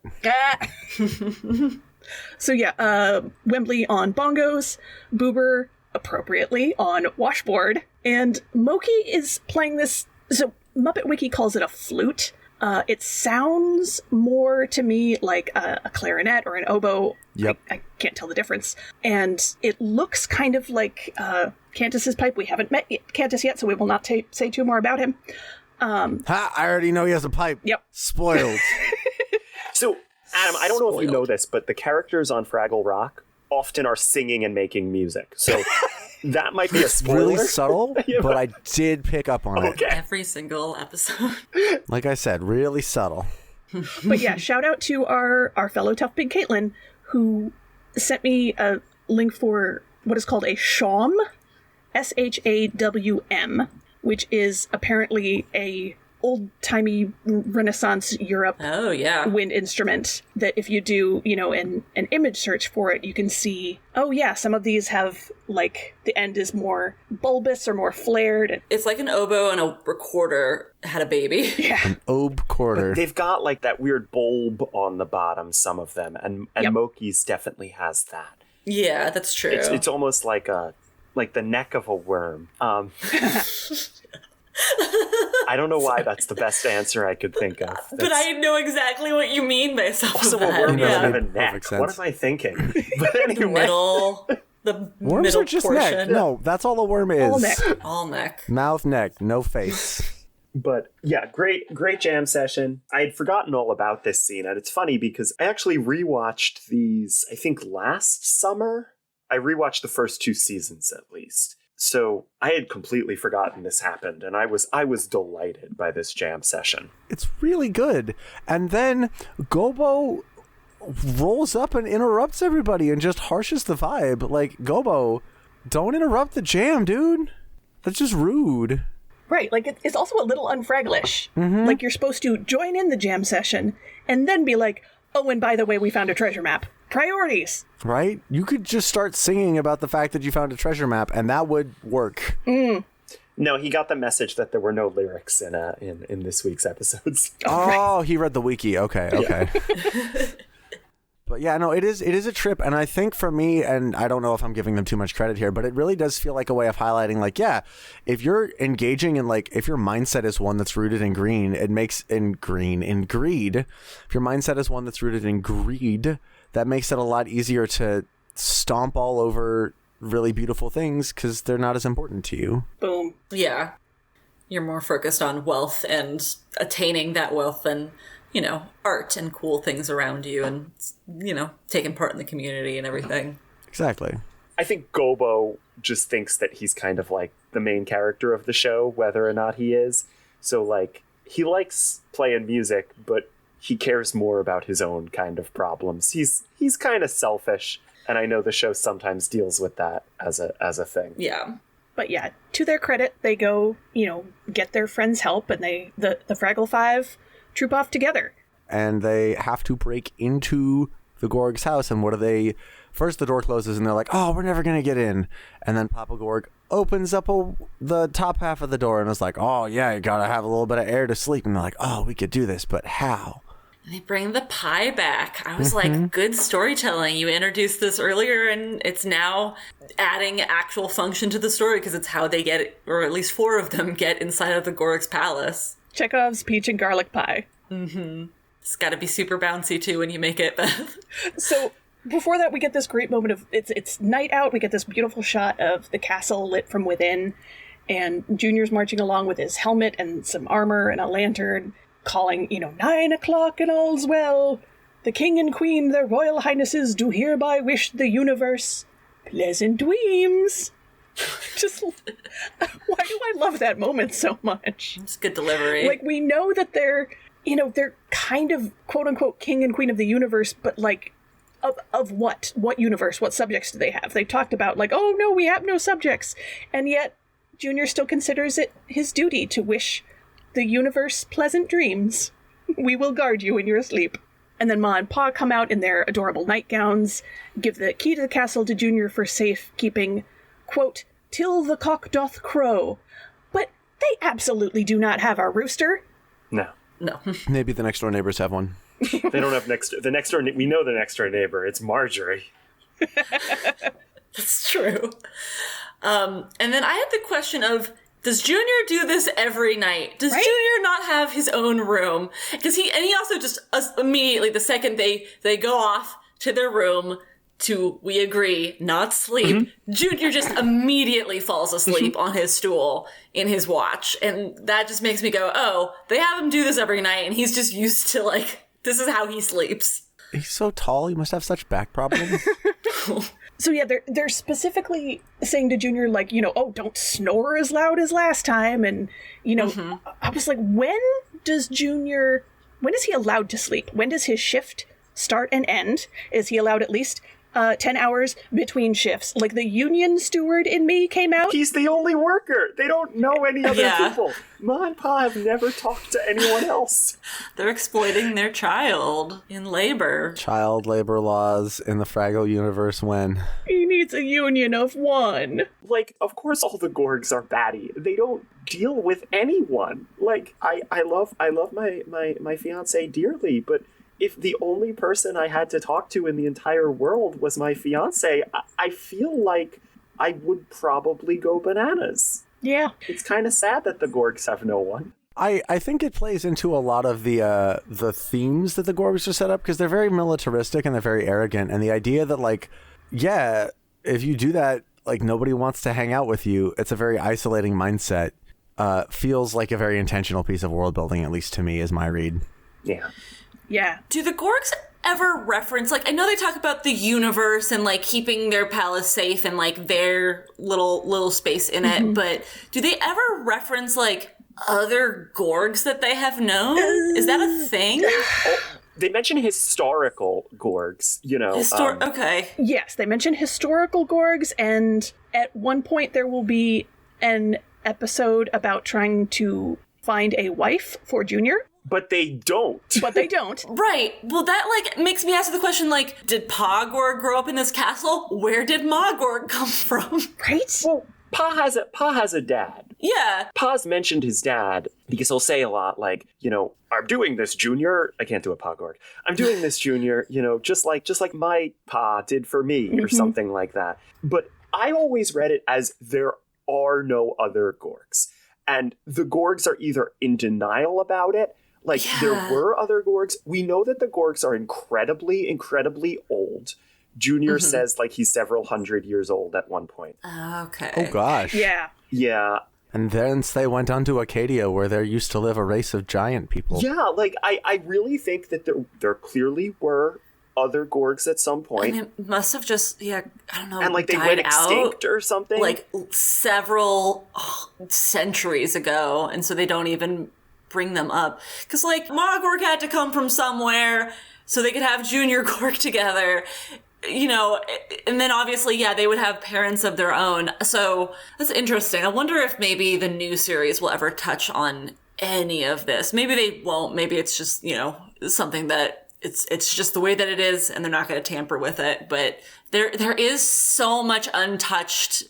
So yeah, Wembley on bongos, Boober appropriately, on Washboard. And Moki is playing this. So Muppet Wiki calls it a flute. It sounds more to me like a clarinet or an oboe. Yep. I can't tell the difference. And it looks kind of like Cantus's pipe. We haven't met Cantus yet, so we will not say too more about him. Ha! I already know he has a pipe. Yep. Spoiled. So, Adam, I don't know if you know this, but the characters on Fraggle Rock often are singing and making music. So that might be a spoiler. Really subtle, but I did pick up on it. Every single episode. Like I said, really subtle. But yeah, shout out to our fellow Tough Big Caitlin, who sent me a link for what is called a shawm, SHAWM, which is apparently a old-timey Renaissance Europe wind instrument that if you do, an image search for it, you can see, oh yeah, some of these have, like, the end is more bulbous or more flared. It's like an oboe and a recorder had a baby. Yeah. An oboe quarter. But they've got, like, that weird bulb on the bottom, some of them, and Yep. Moki's definitely has that. Yeah, that's true. It's almost like the neck of a worm. I don't know why that's the best answer I could think of. But I know exactly what you mean based off Also, of a that. worm doesn't Yeah. have a neck. Perfect sense. What am I thinking? But The anyway, middle, the Worms middle are just portion. neck. No, that's all a worm is. All neck. All neck. Mouth, neck, no face. but yeah, great jam session. I had forgotten all about this scene, and it's funny because I actually rewatched these, I think last summer. I rewatched the first 2 seasons at least. So I had completely forgotten this happened, and I was delighted by this jam session. It's really good. And then Gobo rolls up and interrupts everybody and just harshes the vibe. Like, Gobo, don't interrupt the jam, dude. That's just rude. Right, like it's also a little unfragglish. Like you're supposed to join in the jam session and then be like, oh, and by the way, we found a treasure map. Priorities. Right? You could just start singing about the fact that you found a treasure map, and that would work. No, he got the message that there were no lyrics in this week's episodes. Oh, he read the wiki. Okay. But yeah, no, it is a trip, and I think for me, and I don't know if I'm giving them too much credit here, but it really does feel like a way of highlighting, like, yeah, if you're engaging in, like, if your mindset is one that's rooted in greed, if your mindset is one that's rooted in greed, that makes it a lot easier to stomp all over really beautiful things because they're not as important to you. Boom. Yeah. You're more focused on wealth and attaining that wealth than, art and cool things around you and, taking part in the community and everything. Exactly. I think Gobo just thinks that he's kind of like the main character of the show, whether or not he is. So, like, he likes playing music, but he cares more about his own kind of problems. He's kind of selfish, and I know the show sometimes deals with that as a thing. Yeah. But yeah, to their credit, they go, get their friends' help, and the Fraggle Five troop off together. And they have to break into the Gorg's house, and what do they... First, the door closes, and they're like, oh, we're never going to get in. And then Papa Gorg opens up the top half of the door and is like, oh, yeah, you got to have a little bit of air to sleep. And they're like, oh, we could do this, but how? And they bring the pie back. I was like, good storytelling. You introduced this earlier, and it's now adding actual function to the story because it's how they get it, or at least 4 of them get inside of the Gorg's palace. Chekhov's peach and garlic pie. It's got to be super bouncy, too, when you make it, Beth. So before that, we get this great moment of it's night out. We get this beautiful shot of the castle lit from within, and Junior's marching along with his helmet and some armor and a lantern, calling, 9 o'clock and all's well. The king and queen, their royal highnesses, do hereby wish the universe pleasant dreams. Just, why do I love that moment so much? It's good delivery. Like, we know that they're kind of quote-unquote king and queen of the universe, but, like, of what? What universe? What subjects do they have? They talked about, like, oh, no, we have no subjects. And yet, Junior still considers it his duty to wish the universe pleasant dreams. We will guard you when you're asleep. And then Ma and Pa come out in their adorable nightgowns, give the key to the castle to Junior for safekeeping, quote, till the cock doth crow. But they absolutely do not have our rooster. No. Maybe the next door neighbors have one. They don't have the next door. We know the next door neighbor. It's Marjorie. That's true. And then I had the question of, does Junior do this every night? Does Junior not have his own room? Because he also just immediately, the second they go off to their room to, we agree, not sleep, Junior just immediately falls asleep on his stool in his watch. And that just makes me go, oh, they have him do this every night, and he's just used to, like, this is how he sleeps. He's so tall, he must have such back problems. So yeah, they're specifically saying to Junior, like, you know, oh, don't snore as loud as last time. And, you know, I was like, when is he allowed to sleep? When does his shift start and end? Is he allowed at least 10 hours between shifts? Like, the union steward in me came out. He's the only worker. They don't know any other people. Ma and Pa have never talked to anyone else. They're exploiting their child in labor. Child labor laws in the Fraggle universe when... He needs a union of one. Like, of course all the Gorgs are batty. They don't deal with anyone. Like, I love my fiance dearly, but if the only person I had to talk to in the entire world was my fiance, I feel like I would probably go bananas. Yeah. It's kind of sad that the Gorgs have no one. I think it plays into a lot of the themes that the Gorgs are set up, because they're very militaristic and they're very arrogant. And the idea that, like, yeah, if you do that, like, nobody wants to hang out with you. It's a very isolating mindset. Feels like a very intentional piece of world building, at least to me, is my read. Yeah. Yeah. Do the Gorgs ever reference, like, I know they talk about the universe and, like, keeping their palace safe and, like, their little space in it, but do they ever reference, like, other Gorgs that they have known? Is that a thing? They mention historical Gorgs, you know. Okay. Yes, they mention historical Gorgs, and at one point there will be an episode about trying to find a wife for Junior. But they don't. Right. Well, that, like, makes me ask the question, like, did Pa Gorg grow up in this castle? Where did Ma Gorg come from? Right? Well, Pa has a dad. Yeah. Pa's mentioned his dad because he'll say a lot like, you know, I'm doing this, Junior. I can't do a Pa Gorg. I'm doing this, Junior, you know, just like my Pa did for me, or something like that. But I always read it as there are no other Gorgs. And the Gorgs are either in denial about it, like, there were other Gorgs. We know that the Gorgs are incredibly, incredibly old. Junior says, like, he's several hundred years old at one point. Okay. Oh, gosh. Yeah. Yeah. And thence they went on to Acadia, where there used to live a race of giant people. Yeah, like, I really think that there clearly were other Gorgs at some point. And it must have just, I don't know, and, like, they died went extinct or something. Like, several centuries ago, and so they don't even bring them up. Because, like, Ma Gorg had to come from somewhere so they could have Junior Gorg together, you know, and then obviously, they would have parents of their own. So that's interesting. I wonder if maybe the new series will ever touch on any of this. Maybe they won't. Maybe it's just, you know, something that it's just the way that it is, and they're not going to tamper with it. But there is so much untapped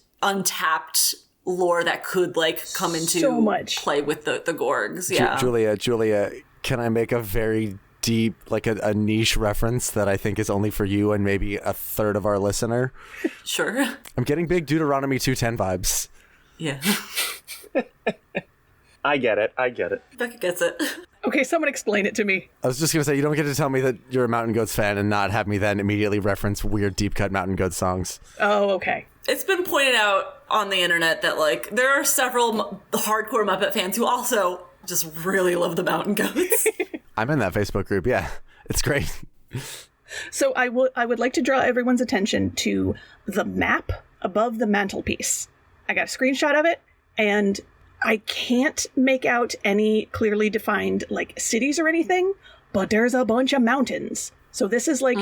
lore that could, like, come into so much play with the Gorgs. Yeah. Julia, can I make a very deep, like a niche reference that I think is only for you and maybe a third of our listener? Sure. I'm getting big Deuteronomy 2:10 vibes. Yeah. I get it. Becca gets it. Okay, someone explain it to me. I was just going to say, you don't get to tell me that you're a Mountain Goats fan and not have me then immediately reference weird deep cut Mountain Goats songs. Oh, okay. It's been pointed out on the internet that, like, there are several hardcore Muppet fans who also just really love the Mountain Goats. I'm in that Facebook group, yeah. It's great. So I would like to draw everyone's attention to the map above the mantelpiece. I got a screenshot of it, and I can't make out any clearly defined, like, cities or anything, but there's a bunch of mountains. So this is, like,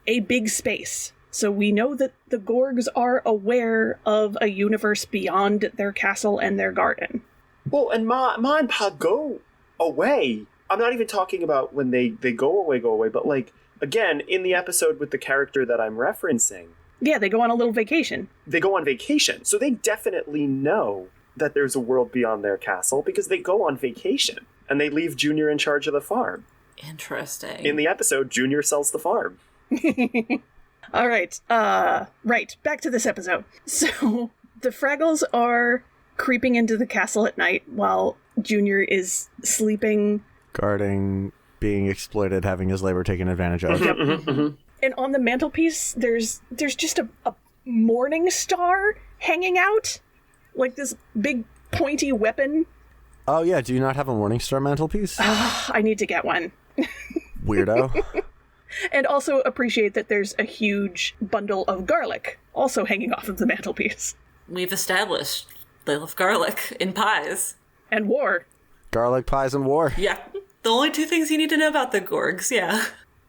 a big space. So we know that the Gorgs are aware of a universe beyond their castle and their garden. Well, and Ma and Pa go away. I'm not even talking about when they go away, but, like, again, in the episode with the character that I'm referencing. Yeah, they go on a little vacation. They go on vacation. So they definitely know that there's a world beyond their castle because they go on vacation. And they leave Junior in charge of the farm. Interesting. In the episode, Junior sells the farm. All right. Right. Back to this episode. So the Fraggles are creeping into the castle at night while Junior is sleeping. Guarding, being exploited, having his labor taken advantage of. And on the mantelpiece, there's just a morning star hanging out. Like this big pointy weapon. Oh, yeah. Do you not have a Morningstar mantelpiece? I need to get one. Weirdo. And also appreciate that there's a huge bundle of garlic also hanging off of the mantelpiece. We've established they love garlic in pies. And war. Garlic, pies, and war. Yeah. The only two things you need to know about the Gorgs, yeah.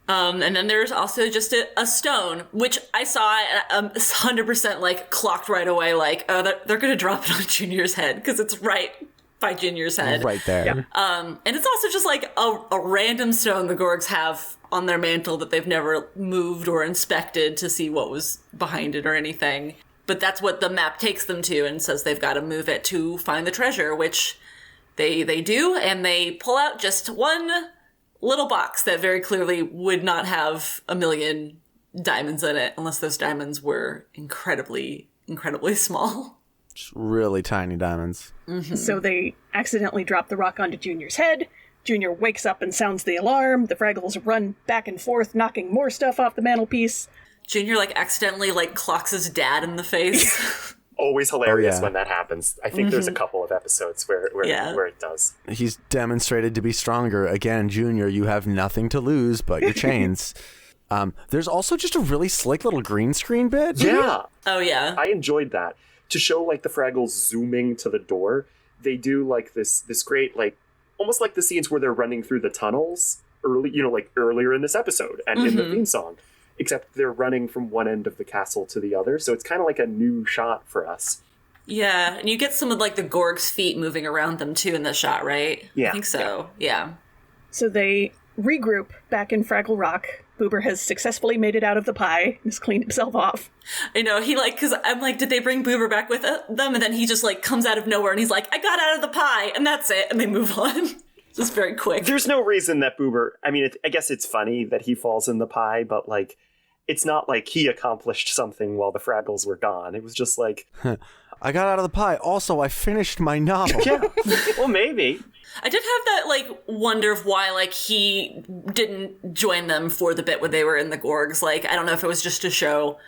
And then there's also just a stone, which I saw 100% like clocked right away, like, oh, they're going to drop it on Junior's head because it's right by Junior's head. Right there. Yeah. And it's also just like a random stone the Gorgs have on their mantle that they've never moved or inspected to see what was behind it or anything. But that's what the map takes them to and says they've got to move it to find the treasure, which they do, and they pull out just one little box that very clearly would not have a million diamonds in it unless those diamonds were incredibly, incredibly small. Just really tiny diamonds. Mm-hmm. So they accidentally drop the rock onto Junior's head. Junior wakes up and sounds the alarm. The Fraggles run back and forth, knocking more stuff off the mantelpiece. Junior, like, accidentally, like, clocks his dad in the face. Always hilarious when that happens. I think there's a couple of episodes where it does. He's demonstrated to be stronger. Again, Junior, you have nothing to lose but your chains. There's also just a really slick little green screen bit. Yeah. Oh, yeah. I enjoyed that. To show, like, the Fraggles zooming to the door, they do, like, this great, like, almost like the scenes where they're running through the tunnels earlier in this episode and in the theme song. Except they're running from one end of the castle to the other, so it's kind of like a new shot for us. Yeah, and you get some of, like, the Gorg's feet moving around them, too, in the shot, right? Yeah. I think so, yeah. So they regroup back in Fraggle Rock. Boober has successfully made it out of the pie and has cleaned himself off. I know, he, like, because I'm like, did they bring Boober back with them? And then he just, like, comes out of nowhere and he's like, I got out of the pie, and that's it, and they move on. Just very quick. There's no reason that Boober... I mean, I guess it's funny that he falls in the pie, but, like, it's not like he accomplished something while the Fraggles were gone. It was just like... I got out of the pie. Also, I finished my novel. Yeah, well, maybe. I did have that, like, wonder of why, like, he didn't join them for the bit when they were in the Gorgs. Like, I don't know if it was just to show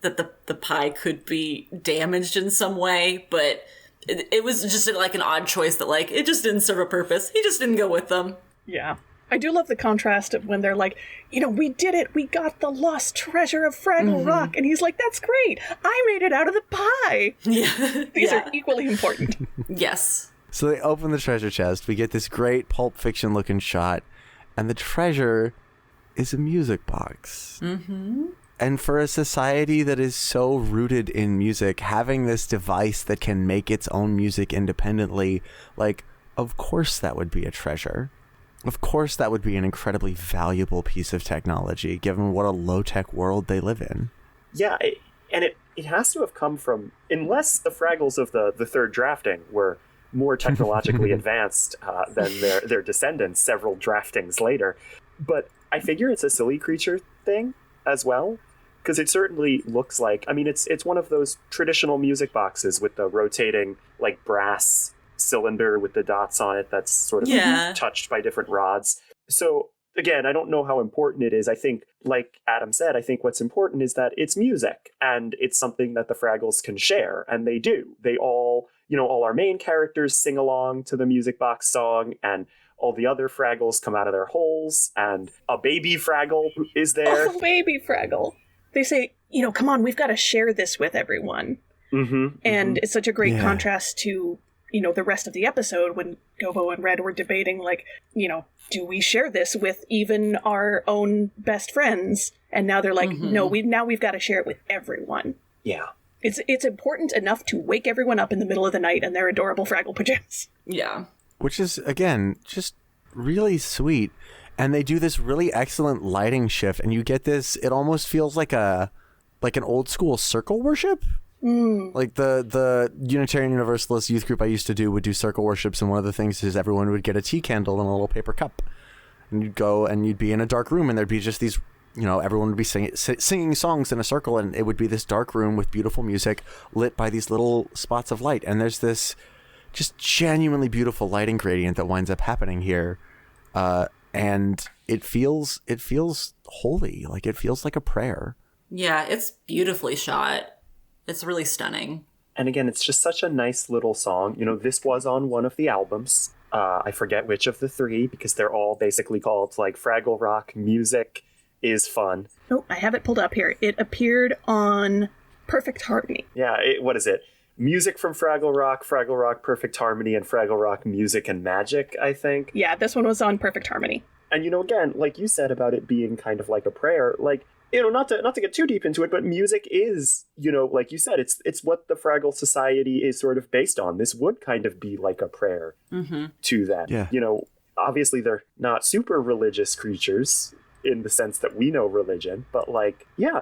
that the pie could be damaged in some way, but it was just, like, an odd choice that, like, it just didn't serve a purpose. He just didn't go with them. Yeah. I do love the contrast of when they're like, we did it. We got the lost treasure of Fraggle Rock. And he's like, that's great. I made it out of the pie. Yeah. These are equally important. Yes. So they open the treasure chest. We get this great Pulp Fiction looking shot. And the treasure is a music box. Mm-hmm. And for a society that is so rooted in music, having this device that can make its own music independently, like, of course that would be a treasure. Of course that would be an incredibly valuable piece of technology, given what a low-tech world they live in. Yeah, it has to have come from, unless the Fraggles of the third drafting were more technologically advanced than their descendants several draftings later. But I figure it's a silly creature thing as well, because it certainly looks like, I mean, it's one of those traditional music boxes with the rotating, like, brass cylinder with the dots on it that's sort of touched by different rods. So again, I don't know how important it is. I think, like Adam said, I think what's important is that it's music and it's something that the Fraggles can share, and they do. They all our main characters sing along to the music box song, and all the other Fraggles come out of their holes, and a baby Fraggle is there. Oh, baby Fraggle. They say, come on, we've got to share this with everyone. And it's such a great contrast to the rest of the episode when Gobo and Red were debating, like, do we share this with even our own best friends? And now they're like, no, we've got to share it with everyone. Yeah. It's important enough to wake everyone up in the middle of the night in their adorable Fraggle pajamas. Yeah. Which is, again, just really sweet. And they do this really excellent lighting shift, and you get this, it almost feels like an old school circle worship. Like the Unitarian Universalist youth group I used to do would do circle worships, and one of the things is everyone would get a tea candle and a little paper cup, and you'd go and you'd be in a dark room, and there'd be just these everyone would be singing songs in a circle, and it would be this dark room with beautiful music lit by these little spots of light. And there's this just genuinely beautiful lighting gradient that winds up happening here. And it feels holy. Like, it feels like a prayer. Yeah, it's beautifully shot. It's really stunning. And again, it's just such a nice little song. This was on one of the albums. I forget which of the three, because they're all basically called like Fraggle Rock Music is Fun. Oh, I have it pulled up here. It appeared on Perfect Harmony. Yeah, what is it? Music from Fraggle Rock, Perfect Harmony, and Fraggle Rock Music and Magic, I think. Yeah, this one was on Perfect Harmony. And again, like you said about it being kind of like a prayer, like, not to get too deep into it, but music is, like you said, it's what the Fraggle Society is sort of based on. This would kind of be like a prayer to them. Yeah. Obviously they're not super religious creatures in the sense that we know religion, but like, yeah,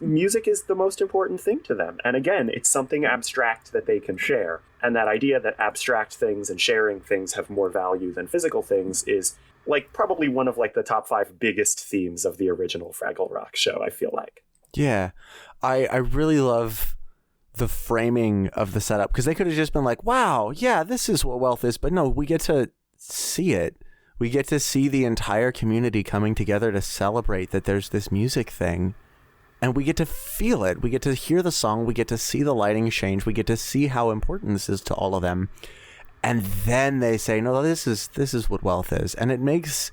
music is the most important thing to them. And again, it's something abstract that they can share. And that idea that abstract things and sharing things have more value than physical things is like probably one of like the top 5 biggest themes of the original Fraggle Rock show, I feel like. Yeah. I really love the framing of the setup, because they could have just been like, wow, yeah, this is what wealth is. But no, we get to see it. We get to see the entire community coming together to celebrate that there's this music thing. And we get to feel it. We get to hear the song. We get to see the lighting change. We get to see how important this is to all of them. And then they say, no, this is what wealth is. And it makes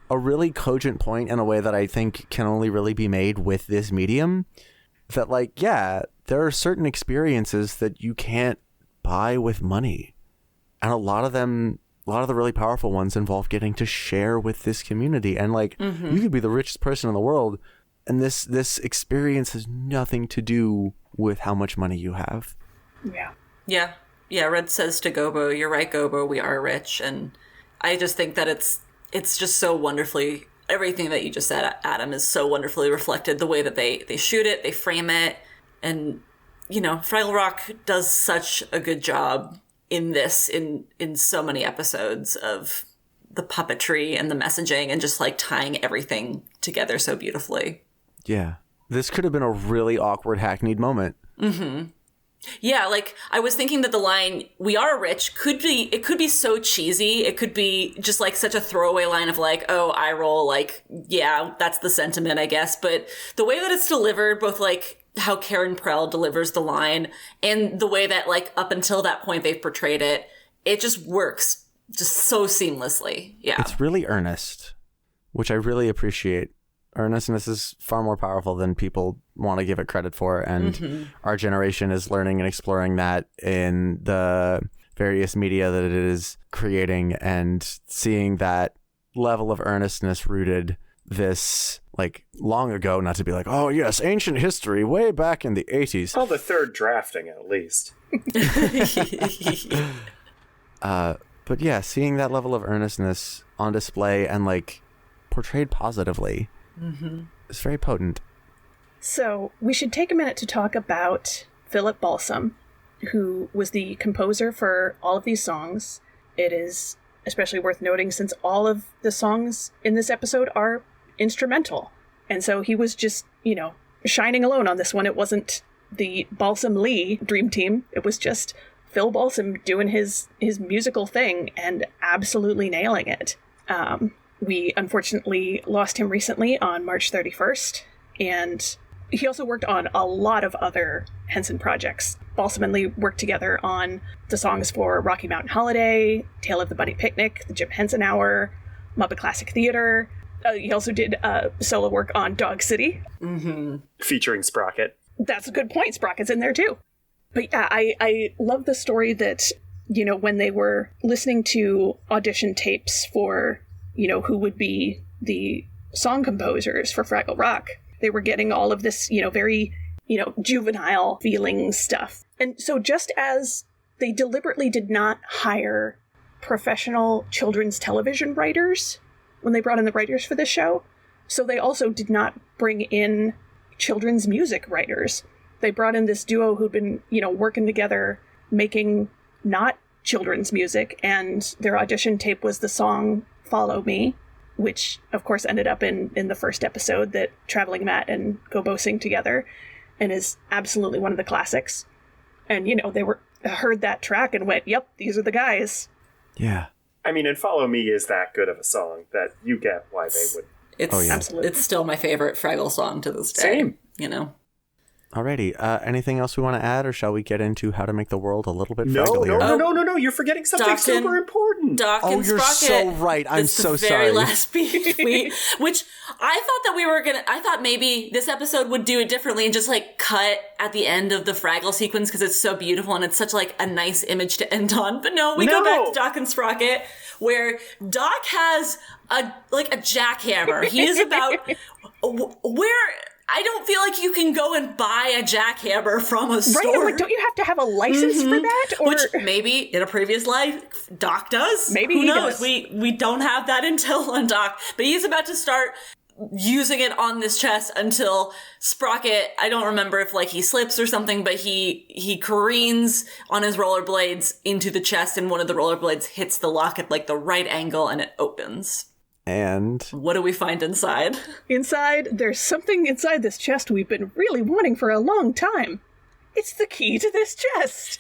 a really cogent point in a way that I think can only really be made with this medium. That, like, yeah, there are certain experiences that you can't buy with money. And a lot of the really powerful ones involve getting to share with this community. And like, you could be the richest person in the world, and this experience has nothing to do with how much money you have. Yeah. Yeah, Red says to Gobo, you're right, Gobo, we are rich. And I just think that it's just so wonderfully, everything that you just said, Adam, is so wonderfully reflected. The way that they shoot it, they frame it. And, Fraggle Rock does such a good job in this, in so many episodes, of the puppetry and the messaging and just like tying everything together so beautifully. Yeah. This could have been a really awkward, hackneyed moment. Mm-hmm. Yeah, like, I was thinking that the line, we are rich, could be so cheesy. It could be just like such a throwaway line of like, oh, eye roll, like, yeah, that's the sentiment, I guess. But the way that it's delivered, both like how Karen Prell delivers the line and the way that like up until that point they've portrayed it, it just works just so seamlessly. Yeah. It's really earnest, which I really appreciate. Earnestness is far more powerful than people want to give it credit for, and our generation is learning and exploring that in the various media that it is creating, and seeing that level of earnestness rooted this, like, long ago, not to be like, oh yes, ancient history way back in the 80s. Well, the third drafting at least. But yeah, seeing that level of earnestness on display and like portrayed positively is very potent. So we should take a minute to talk about Philip Balsam, who was the composer for all of these songs. It is especially worth noting since all of the songs in this episode are instrumental. And so he was just, shining alone on this one. It wasn't the Balsam Lee dream team. It was just Phil Balsam doing his musical thing and absolutely nailing it. We unfortunately lost him recently on March 31st, and he also worked on a lot of other Henson projects. Balsam and Lee worked together on the songs for Rocky Mountain Holiday, Tale of the Bunny Picnic, the Jim Henson Hour, Muppet Classic Theater. He also did solo work on Dog City. Featuring Sprocket. That's a good point. Sprocket's in there too. But yeah, I love the story that, when they were listening to audition tapes for, who would be the song composers for Fraggle Rock, they were getting all of this, very, juvenile feeling stuff. And so just as they deliberately did not hire professional children's television writers when they brought in the writers for this show, so they also did not bring in children's music writers. They brought in this duo who'd been, working together, making not children's music, and their audition tape was the song Follow Me. which of course ended up in the first episode that Traveling Matt and Gobo sing together, and is absolutely one of the classics. And, they heard that track and went, yep, these are the guys. Yeah. I mean, and Follow Me is that good of a song that you get why they would. Absolutely. It's still my favorite Fraggle song to this day. Same. Alrighty. Anything else we want to add, or shall we get into how to make the world a little bit No. Fragglier? You're forgetting something super important. Doc and you're Sprocket. so right. I'm so the very sorry. last beat, which I thought that we were gonna. I thought maybe this episode would do it differently and just like cut at the end of the Fraggle sequence because it's so beautiful and it's such like a nice image to end on. But no, we go back to Doc and Sprocket, where Doc has a jackhammer. He is about where. I don't feel like you can go and buy a jackhammer from a store. Right? Don't you have to have a license for that? Or... Which maybe in a previous life, Doc does. Maybe Who he knows? does. We don't have that intel on Doc. But he's about to start using it on this chest until Sprocket, I don't remember if he slips or something, but he careens on his rollerblades into the chest and one of the rollerblades hits the lock at the right angle and it opens. And what do we find inside? Inside, there's something inside this chest we've been really wanting for a long time. It's the key to this chest.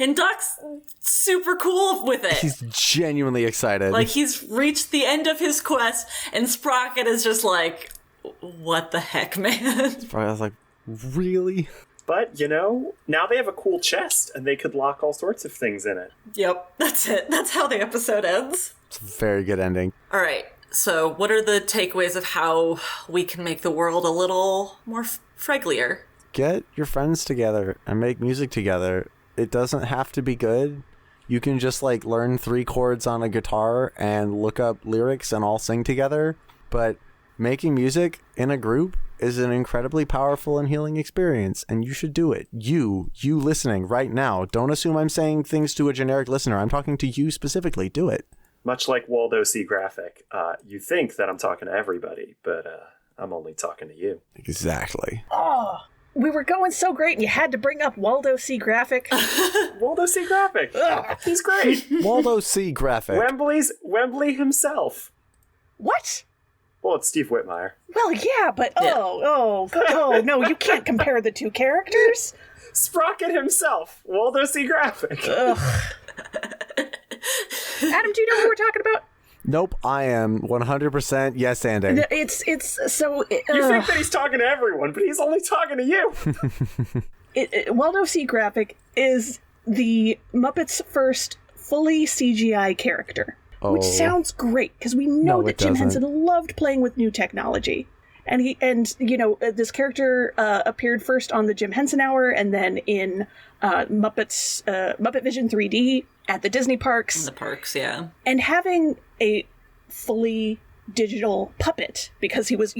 And Doc's super cool with it. he's genuinely excited. He's reached the end of his quest, and Sprocket is just like, what the heck, man? I was like, really? But, now they have a cool chest, and they could lock all sorts of things in it. Yep, that's it. That's how the episode ends. It's a very good ending. All right, so what are the takeaways of how we can make the world a little more fragglier? Get your friends together and make music together. It doesn't have to be good. You can just learn 3 chords on a guitar and look up lyrics and all sing together. But making music in a group is an incredibly powerful and healing experience, and you should do it. You listening right now. Don't assume I'm saying things to a generic listener. I'm talking to you specifically. Do it. Much like Waldo C. Graphic, you think that I'm talking to everybody, but I'm only talking to you. Exactly. Oh, we were going so great and you had to bring up Waldo C. Graphic. Waldo C. Graphic. He's great. Waldo C. Graphic. Wembley himself. What? Well, it's Steve Whitmire. Well, yeah, but oh, no, you can't compare the two characters. Sprocket himself, Waldo C. Graphic. Ugh. Adam, do you know who we're talking about? Nope, I am 100% yes anding. It's so... You think that he's talking to everyone, but he's only talking to you. Waldo C. Graphic is the Muppets' first fully CGI character, which sounds great, because we know that Jim Henson loved playing with new technology. And this character appeared first on the Jim Henson Hour, and then in Muppet Vision 3D at the Disney parks. In the parks, yeah. And having a fully digital puppet, because he was,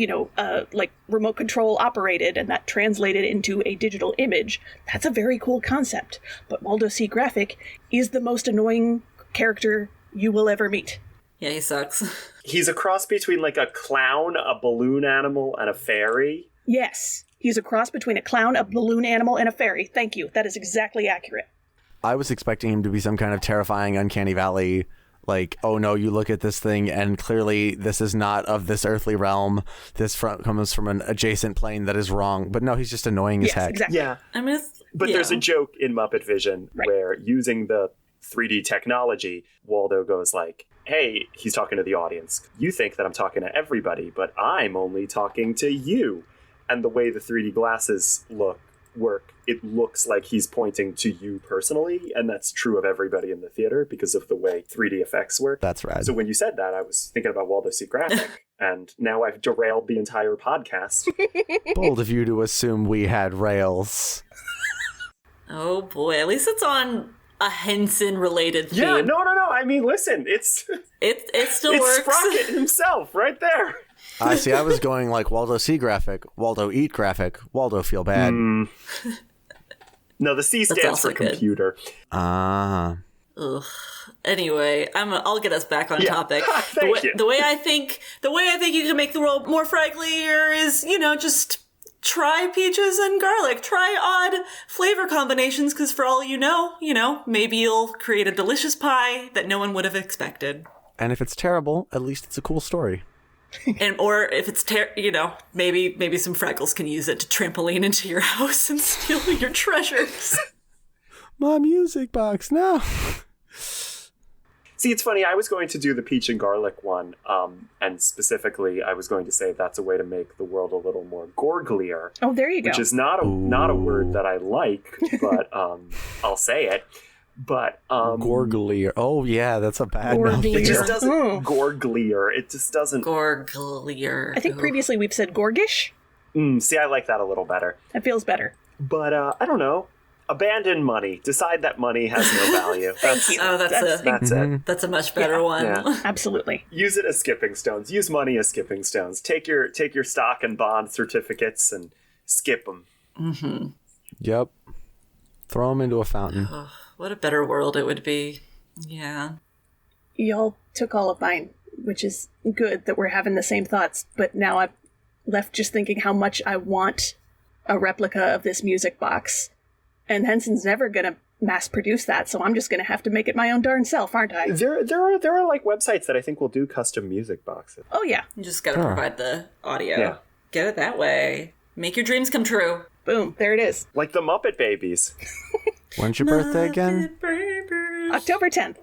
remote control operated, and that translated into a digital image, that's a very cool concept. But Waldo C. Graphic is the most annoying character you will ever meet. Yeah, he sucks. He's a cross between a clown, a balloon animal, and a fairy. Yes, he's a cross between a clown, a balloon animal, and a fairy. Thank you. That is exactly accurate. I was expecting him to be some kind of terrifying uncanny valley, oh no, you look at this thing and clearly this is not of this earthly realm. This comes from an adjacent plane that is wrong. But no, he's just annoying as heck. Exactly. Yeah. I mean, there's a joke in Muppet Vision where using the 3D technology, Waldo goes hey, he's talking to the audience. You think that I'm talking to everybody, but I'm only talking to you. And the way the 3D glasses work, it looks like he's pointing to you personally, and that's true of everybody in the theater because of the way 3D effects work. That's rad. So when you said that, I was thinking about Waldo C. Graphic, and now I've derailed the entire podcast. Bold of you to assume we had rails. Oh boy, at least it's on a Henson-related theme. Yeah, no. I mean, listen, it still it's works. Sprocket himself right there. I see. I was going Waldo C. Graphic, Waldo Eat Graphic, Waldo Feel Bad. No, the C stands for computer. Ah. Ugh. Anyway, I'll get us back on topic. Thank you. The way I think you can make the world more fragglier is, just try peaches and garlic. Try odd flavor combinations, because for all you know, maybe you'll create a delicious pie that no one would have expected. And if it's terrible, at least it's a cool story. Or if it's maybe some Fraggles can use it to trampoline into your house and steal your treasures. My music box now. See, it's funny. I was going to do the peach and garlic one, and specifically, I was going to say that's a way to make the world a little more gorglier. Oh, there you go. Which is not a word that I like, but I'll say it. But Gorglier. Oh yeah, that's a bad mouth. It just doesn't gorglier. It just doesn't gorglier. I think previously we've said gorgish. See, I like that a little better. That feels better. But I don't know. Abandon money. Decide that money has no value. Thank you. Oh, That's it. That's a much better one. Yeah. Absolutely. Use it as skipping stones. Use money as skipping stones. Take your stock and bond certificates and skip them. Mm-hmm. Yep. Throw them into a fountain. Oh, what a better world it would be. Yeah. Y'all took all of mine, which is good that we're having the same thoughts, but now I'm left just thinking how much I want a replica of this music box. And Henson's never going to mass produce that, so I'm just going to have to make it my own darn self, aren't I? There are like websites that I think will do custom music boxes. Oh, yeah. You just got to provide the audio. Yeah. Get it that way. Make your dreams come true. Boom. There it is. Like the Muppet Babies. When's your birthday again? October 10th.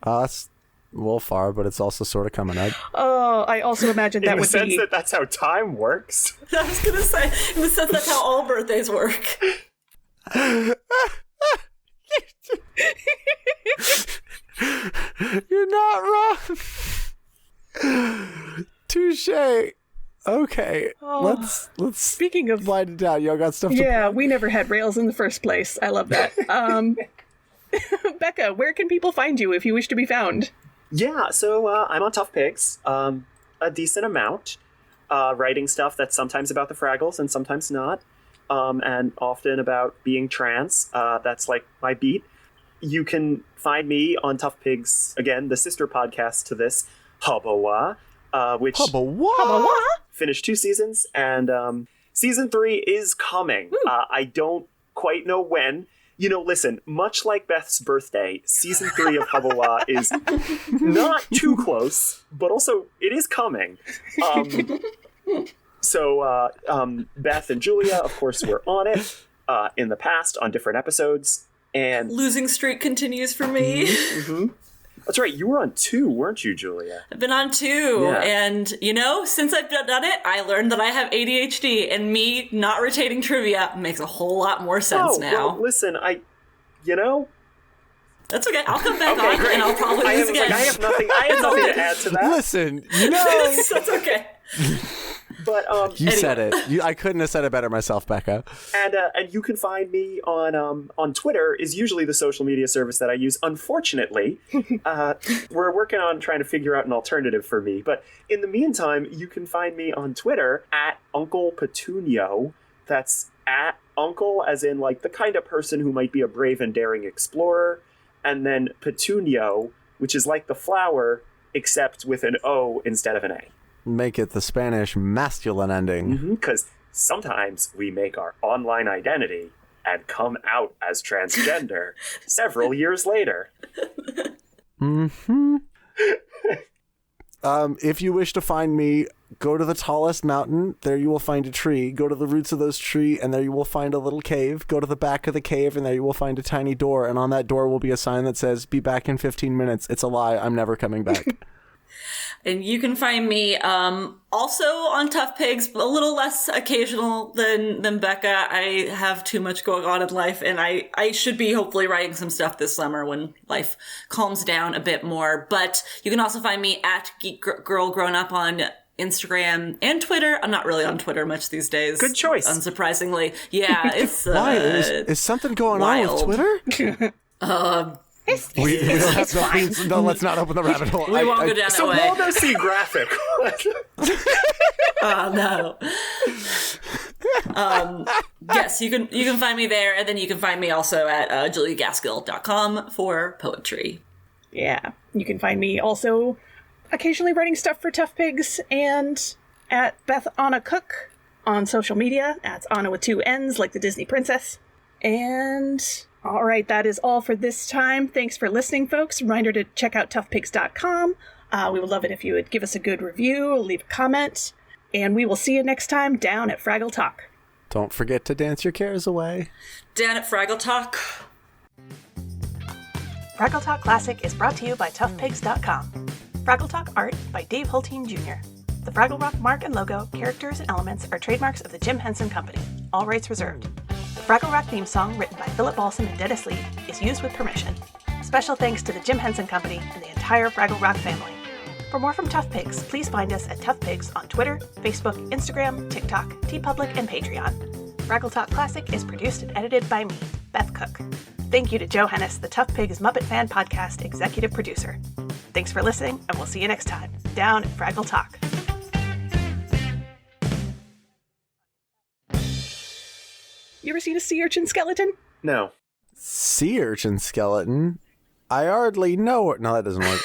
It's a little far, but it's also sort of coming up. Oh, I also imagined that In the would sense be... that that's how time works. I was going to say, in the sense that's how all birthdays work. You're not wrong. Touche. Okay, let's Speaking of... slide it down. Y'all got stuff to Yeah, we never had rails in the first place. I love that. Becca, where can people find you if you wish to be found? Yeah, so I'm on Tough Pigs a decent amount, writing stuff that's sometimes about the Fraggles and sometimes not, and often about being trans. That's like my beat. You can find me on Tough Pigs, again, the sister podcast to this, Hubbawa, which finished 2 seasons, and season 3 is coming. I don't quite know when. You know, listen, much like Beth's birthday, season 3 of Hubbawa is not too close, but also it is coming. So Beth and Julia, of course, were on it in the past on different episodes. And losing streak continues for me. Mm-hmm. That's right. You were on 2, weren't you, Julia? I've been on 2. Yeah. And, since I've done it, I learned that I have ADHD, and me not retaining trivia makes a whole lot more sense now. Well, listen, That's okay. I'll come back on, great. and I'll probably lose again. I have nothing to add to that. Listen, That's okay. But you said it. I couldn't have said it better myself, Becca. And you can find me on Twitter. Is usually the social media service that I use. Unfortunately, we're working on trying to figure out an alternative for me. But in the meantime, you can find me on Twitter at Uncle Petunio. That's at Uncle, as in like the kind of person who might be a brave and daring explorer, and then Petunio, which is like the flower except with an O instead of an A. Make it the Spanish masculine ending. Because sometimes we make our online identity and come out as transgender several years later. If you wish to find me, go to the tallest mountain. There you will find a tree. Go to the roots of those trees, and there you will find a little cave. Go to the back of the cave, and there you will find a tiny door. And on that door will be a sign that says, "Be back in 15 minutes. It's a lie. I'm never coming back." And you can find me also on Tough Pigs, but a little less occasional than Becca. I have too much going on in life, and I should be hopefully writing some stuff this summer when life calms down a bit more. But you can also find me at Geek Girl Grown Up on Instagram and Twitter. I'm not really on Twitter much these days. Good choice. Unsurprisingly. Yeah, it's Why? Is something going wild. on with Twitter? We don't have to, no, let's not open the rabbit hole. We won't go down that So way. we'll see graphic. No. Yes, you can find me there, and then you can find me also at juliagaskill.com for poetry. Yeah. You can find me also occasionally writing stuff for Tough Pigs and at Beth Anna Cook on social media. That's Anna with 2 N's, like the Disney princess. And all right, that is all for this time. Thanks for listening, folks. Reminder to check out toughpigs.com. We would love it if you would give us a good review, leave a comment, and we will see you next time down at Fraggle Talk. Don't forget to dance your cares away. Dan at Fraggle Talk. Fraggle Talk Classic is brought to you by ToughPigs.com. Fraggle Talk art by Dave Hulteen Jr. The Fraggle Rock mark and logo, characters, and elements are trademarks of the Jim Henson Company. All rights reserved. The Fraggle Rock theme song, written by Philip Balsam and Dennis Lee, is used with permission. Special thanks to the Jim Henson Company and the entire Fraggle Rock family. For more from Tough Pigs, please find us at Tough Pigs on Twitter, Facebook, Instagram, TikTok, TeePublic, and Patreon. Fraggle Talk Classic is produced and edited by me, Beth Cook. Thank you to Joe Hennis, the Tough Pigs Muppet Fan Podcast executive producer. Thanks for listening, and we'll see you next time, down at Fraggle Talk. You ever seen a sea urchin skeleton? No. Sea urchin skeleton? I hardly know it. No, that doesn't work.